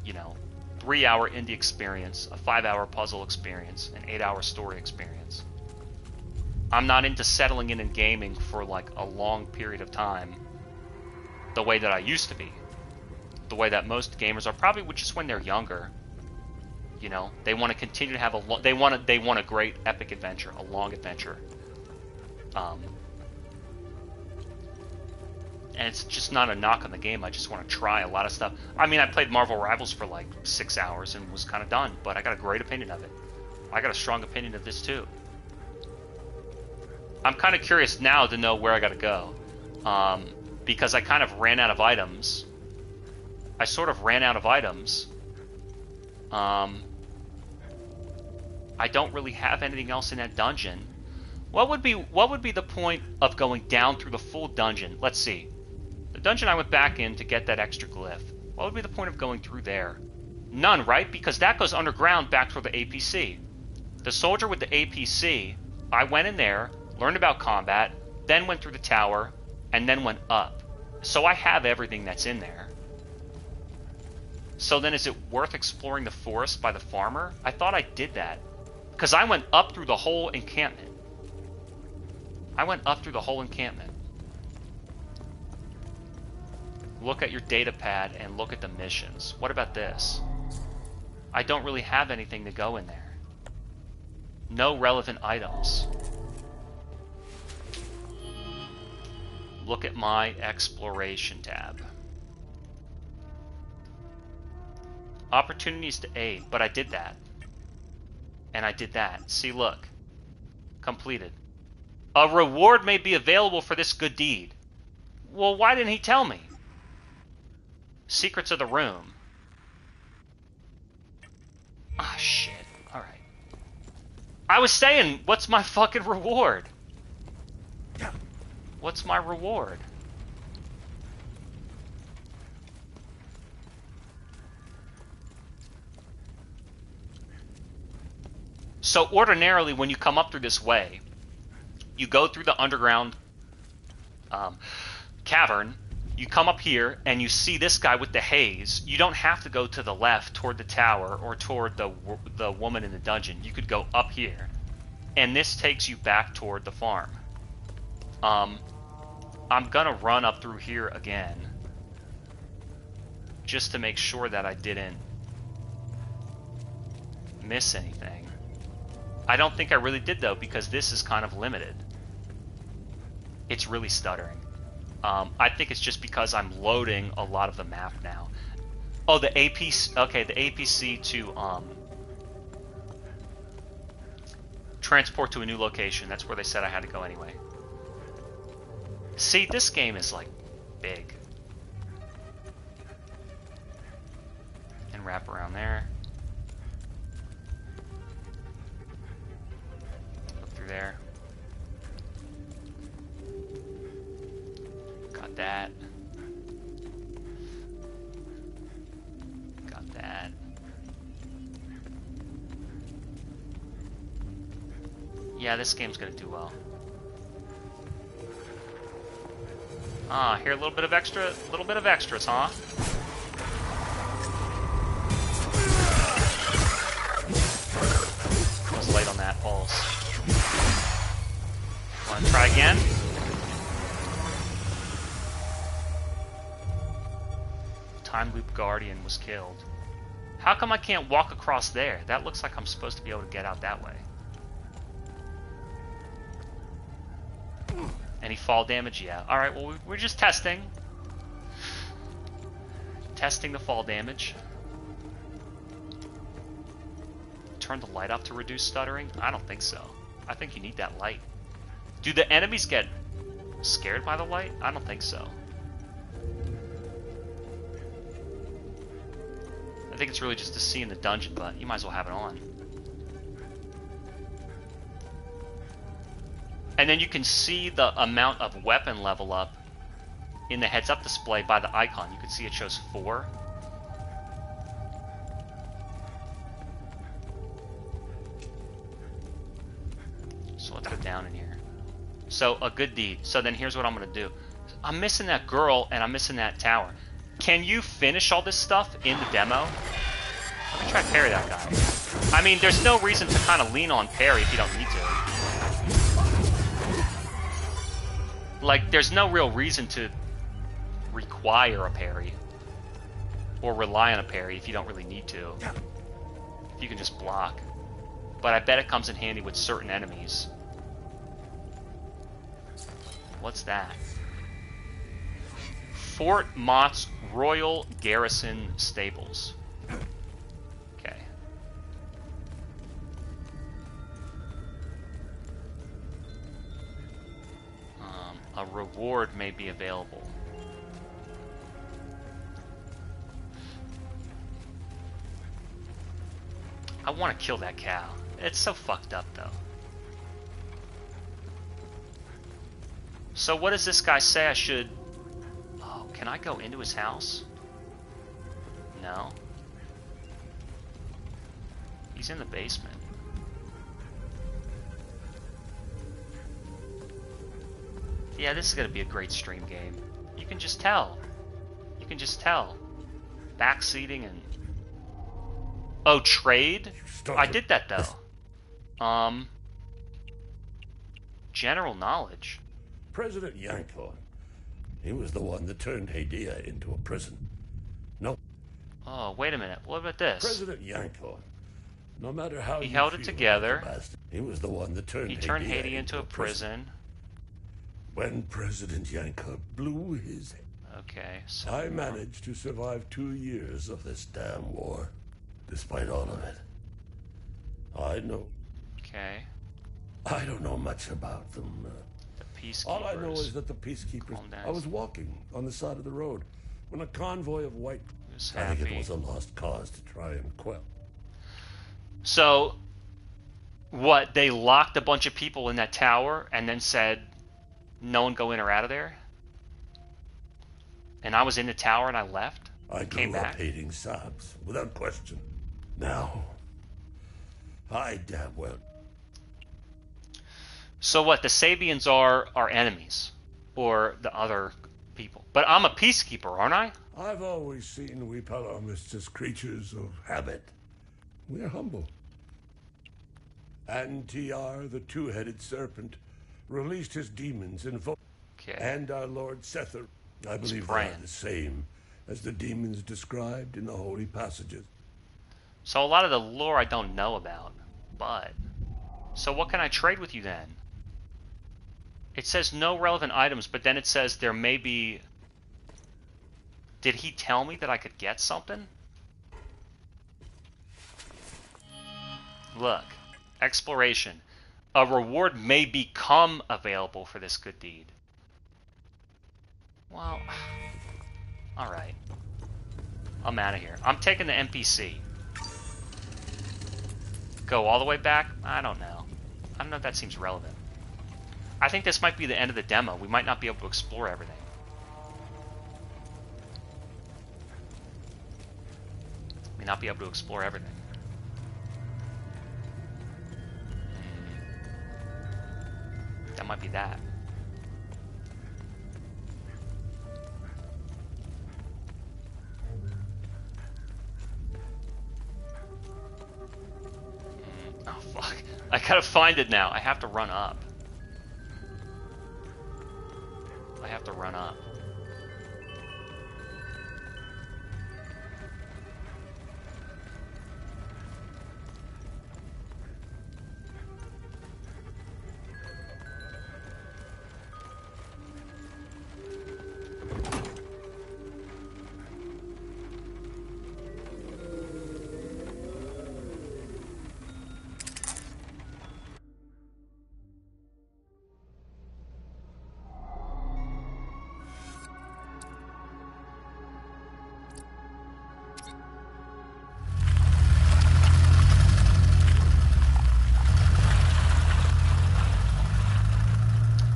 3-hour indie experience, a 5-hour puzzle experience, an 8-hour story experience. I'm not into settling in and gaming for like a long period of time the way that I used to be. The way that most gamers are, probably just when they're younger. You know, they want to continue to have they want a great epic adventure, a long adventure. And it's just not a knock on the game. I just want to try a lot of stuff. I mean, I played Marvel Rivals for like 6 hours and was kind of done, but I got a great opinion of it. I got a strong opinion of this too. I'm kind of curious now to know where I got to go, because I kind of ran out of items. I sort of ran out of items. I don't really have anything else in that dungeon. What would be the point of going down through the full dungeon? Let's see. The dungeon I went back in to get that extra glyph. What would be the point of going through there? None, right? Because that goes underground back toward the APC. The soldier with the APC, I went in there, learned about combat, then went through the tower, and then went up. So I have everything that's in there. So then is it worth exploring the forest by the farmer? I thought I did that. Because I went up through the whole encampment. Look at your data pad and look at the missions. What about this? I don't really have anything to go in there. No relevant items. Look at my exploration tab. Opportunities to aid, but I did that. And I did that. See, look. Completed. A reward may be available for this good deed. Well, why didn't he tell me? Secrets of the room. Ah, shit. Alright. I was saying, what's my fucking reward? What's my reward? So ordinarily, when you come up through this way, you go through the underground cavern, you come up here, and you see this guy with the haze. You don't have to go to the left toward the tower or toward the woman in the dungeon. You could go up here. And this takes you back toward the farm. I'm gonna run up through here again. Just to make sure that I didn't miss anything. I don't think I really did, though, because this is kind of limited. It's really stuttering. I think it's just because I'm loading a lot of the map now. Oh, the APC... Okay, the APC to transport to a new location. That's where they said I had to go anyway. See, this game is, like, big. And wrap around there. Look through there. Got that. Got that. Yeah, this game's gonna do well. Ah, here a little bit of extras, huh? I was late on that pulse. Wanna try again? Time Loop Guardian was killed. How come I can't walk across there? That looks like I'm supposed to be able to get out that way. Any fall damage? Yeah. Alright, well, we're just testing. Testing the fall damage. Turn the light off to reduce stuttering? I don't think so. I think you need that light. Do the enemies get scared by the light? I don't think so. I think it's really just to see in the dungeon, but you might as well have it on. And then you can see the amount of weapon level up in the heads up display by the icon. You can see it shows 4. So let's go down in here. So, a good deed. So then here's what I'm going to do. I'm missing that girl and I'm missing that tower. Can you finish all this stuff in the demo? Let me try to parry that guy. I mean, there's no reason to kind of lean on parry if you don't need to. Like, there's no real reason to require a parry. Or rely on a parry if you don't really need to. If you can just block. But I bet it comes in handy with certain enemies. What's that? Fort Mott's Royal Garrison Stables. Okay. A reward may be available. I want to kill that cow. It's so fucked up, though. So what does this guy say I should... Oh, can I go into his house? No. He's in the basement. Yeah, this is going to be a great stream game. You can just tell. You can just tell. Backseating and Oh, trade? You started... I did that, though. General knowledge. President Yanko. He was the one that turned Hadia into a prison. No. Oh, wait a minute. What about this? President Yanko. No matter how He you held it feel together. about the bastard, he was the one that turned Haiti into a prison. When President Yanko blew his head. Okay, so... I managed to survive 2 years of this damn war. Despite all of it. I know. Okay. I don't know much about them. The peacekeepers. All I know is that the peacekeepers... I was walking on the side of the road when a convoy of white... I think it was a lost cause to try and quell. So, what, they locked a bunch of people in that tower and then said, no one go in or out of there? And I was in the tower and I left? I came grew up back? hating Sabs, without question. Now, I damn well... So what, the Sabians are our enemies? Or the other people? But I'm a peacekeeper, aren't I? I've always seen we Palamists as creatures of habit. We're humble. And TR, the two-headed serpent, released his demons in and our Lord Sether, I believe they are the same as the demons described in the holy passages. So a lot of the lore I don't know about, but... So what can I trade with you then? It says no relevant items, but then it says there may be... Did he tell me that I could get something? Look. Exploration. A reward may become available for this good deed. Well... Alright. I'm out of here. I'm taking the NPC. Go all the way back? I don't know. I don't know if that seems relevant. I think this might be the end of the demo. We might not be able to explore everything. May not be able to explore everything. That might be that. Oh, fuck. I gotta find it now. I have to run up. I have to run up.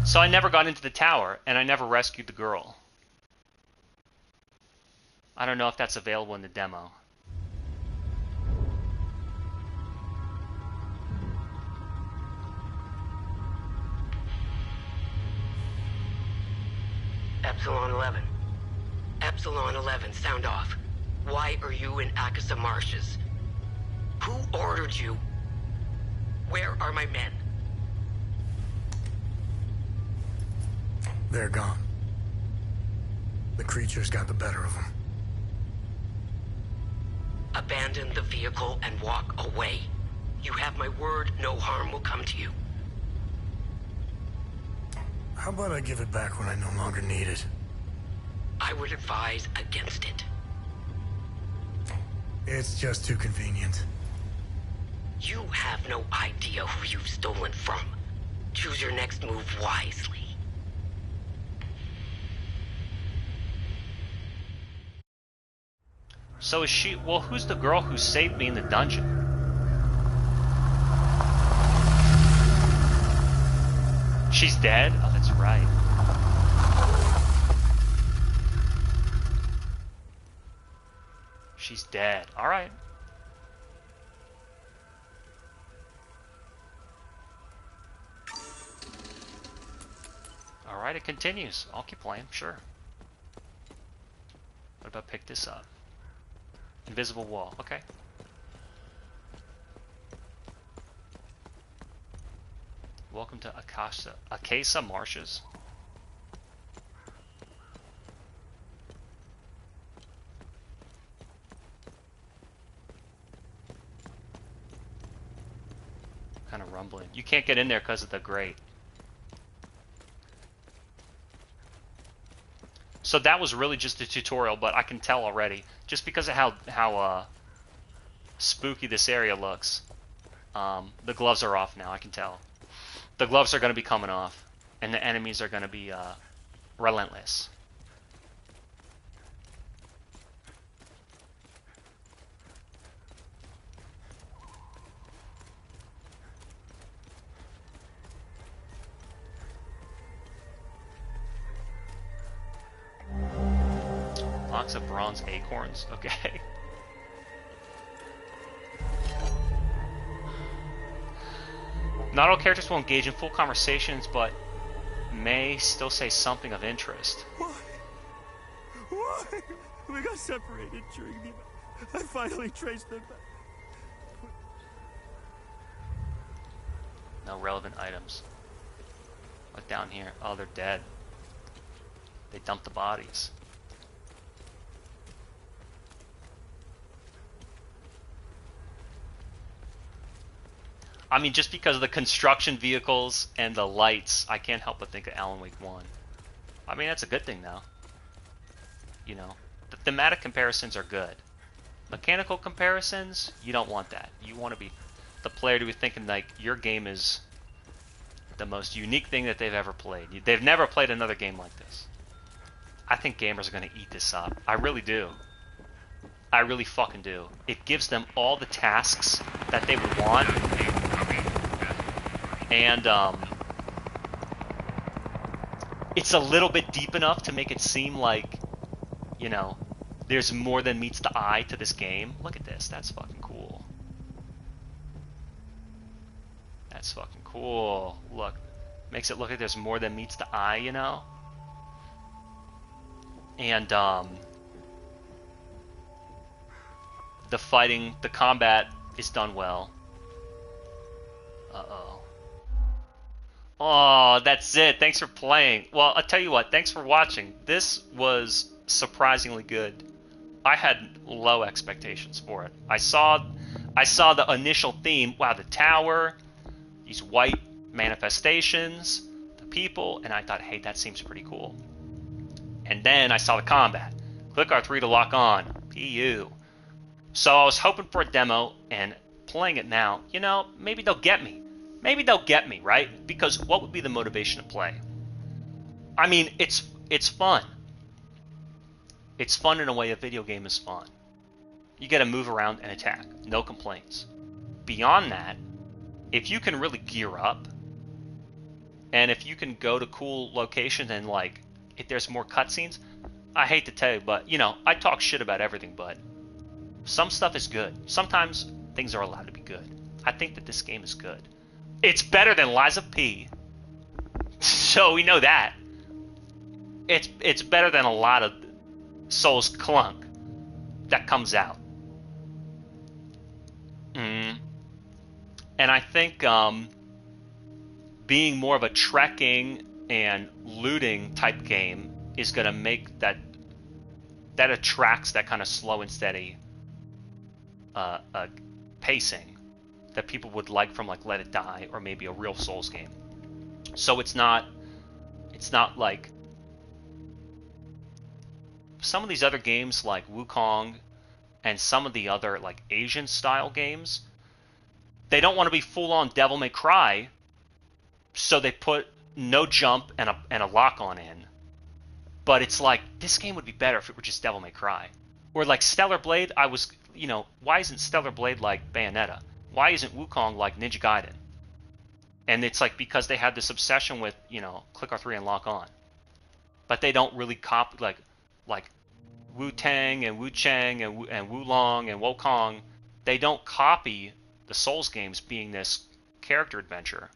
So I never got into the tower, and I never rescued the girl. I don't know if that's available in the demo. Epsilon 11. Epsilon 11, sound off. Why are you in Akasa Marshes? Who ordered you? Where are my men? They're gone. The creatures got the better of them. Abandon the vehicle and walk away. You have my word, no harm will come to you. How about I give it back when I no longer need it? I would advise against it. It's just too convenient. You have no idea who you've stolen from. Choose your next move wisely. So is she... Well, who's the girl who saved me in the dungeon? She's dead? Oh, that's right. She's dead. Alright. Alright, it continues. I'll keep playing, sure. What about pick this up? Invisible wall, okay. Welcome to Acacia Marshes. Kind of rumbling. You can't get in there because of the grate. So that was really just a tutorial, but I can tell already, just because of how spooky this area looks. The gloves are off now, I can tell. The gloves are going to be coming off, and the enemies are going to be relentless. Box of bronze acorns, okay. Not all characters will engage in full conversations, but may still say something of interest. Why? Why? We got separated during the... I finally traced them back. No relevant items. Look down here. Oh, they're dead. They dumped the bodies. I mean, just because of the construction vehicles and the lights, I can't help but think of Alan Wake 1. I mean, that's a good thing, though. You know, the thematic comparisons are good. Mechanical comparisons, you don't want that. You want to be the player to be thinking, like, your game is the most unique thing that they've ever played. They've never played another game like this. I think gamers are going to eat this up. I really do. I really fucking do. It gives them all the tasks that they would want. And it's a little bit deep enough to make it seem like, you know, there's more than meets the eye to this game. Look at this. That's fucking cool. That's fucking cool. Look. Makes it look like there's more than meets the eye, you know? And the fighting, the combat is done well. Uh-oh. Oh, that's it. Thanks for playing. Well, I'll tell you what. Thanks for watching. This was surprisingly good. I had low expectations for it. I saw the initial theme. Wow, the tower, these white manifestations, the people, and I thought, hey, that seems pretty cool. And then I saw the combat. Click R3 to lock on. PU. So I was hoping for a demo, and playing it now, you know, maybe they'll get me. Maybe they'll get me, right? Because what would be the motivation to play? I mean, it's fun. It's fun in a way a video game is fun. You get to move around and attack. No complaints. Beyond that, if you can really gear up, and if you can go to cool locations and, like, if there's more cutscenes, I hate to tell you, but, you know, I talk shit about everything, but some stuff is good. Sometimes things are allowed to be good. I think that this game is good. It's better than Liza P. So we know that. It's better than a lot of Souls clunk that comes out. And I think being more of a trekking and looting type game is going to make that attracts that kind of slow and steady pacing that people would like from, like, Let It Die or maybe a real Souls game. So it's not like some of these other games like Wukong and some of the other, like, Asian style games. They don't want to be full on Devil May Cry, so they put no jump and a lock on in. But it's like, this game would be better if it were just Devil May Cry. Or like Stellar Blade, you know, why isn't Stellar Blade like Bayonetta? Why isn't Wukong like Ninja Gaiden? And it's like because they had this obsession with, you know, click R3 and lock on. But they don't really copy, like Wu-Tang and Wu-Chang and Wu-Long and Wukong. They don't copy the Souls games being this character adventure.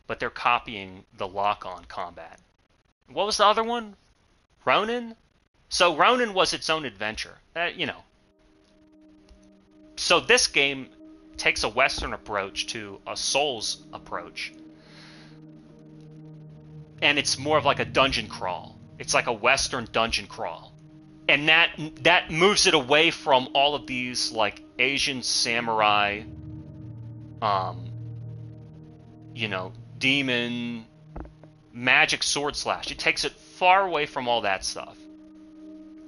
But they're copying the lock-on combat. What was the other one? Ronin? So Ronin was its own adventure. You know. So this game takes a Western approach to a Souls approach. And it's more of like a dungeon crawl. It's like a Western dungeon crawl. And that moves it away from all of these like Asian samurai, demon, magic sword slash. It takes it far away from all that stuff.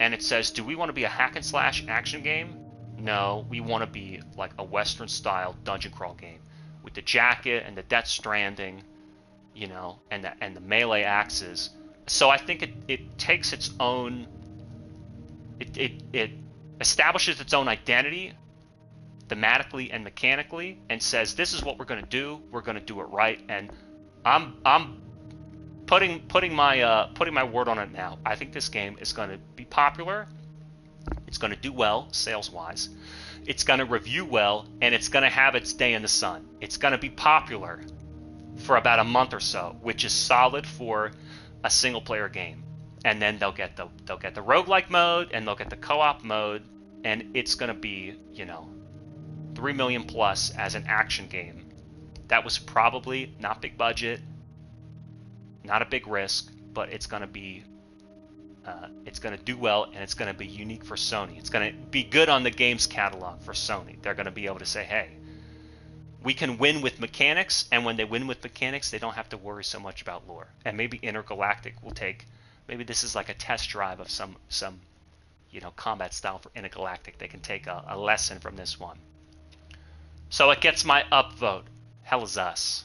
And it says, do we want to be a hack and slash action game? No, we want to be like a Western style dungeon crawl game with the jacket and the Death Stranding, and the melee axes. So I think it takes its own. It establishes its own identity thematically and mechanically and says, this is what we're going to do. We're going to do it right. And I'm putting my word on it now. I think this game is going to be popular. It's going to do well sales wise. It's going to review well, and it's going to have its day in the sun. It's going to be popular for about a month or so, which is solid for a single player game. And then they'll get the roguelike mode, and they'll get the co-op mode, and it's going to be, 3 million plus as an action game. That was probably not big budget, not a big risk, but it's going to be it's going to do well, and it's going to be unique for Sony. It's going to be good on the games catalog for Sony. They're going to be able to say, hey, we can win with mechanics, and when they win with mechanics, they don't have to worry so much about lore. And maybe Intergalactic will take, maybe this is like a test drive of some combat style for Intergalactic. They can take a lesson from this one. So it gets my upvote. Hell is us.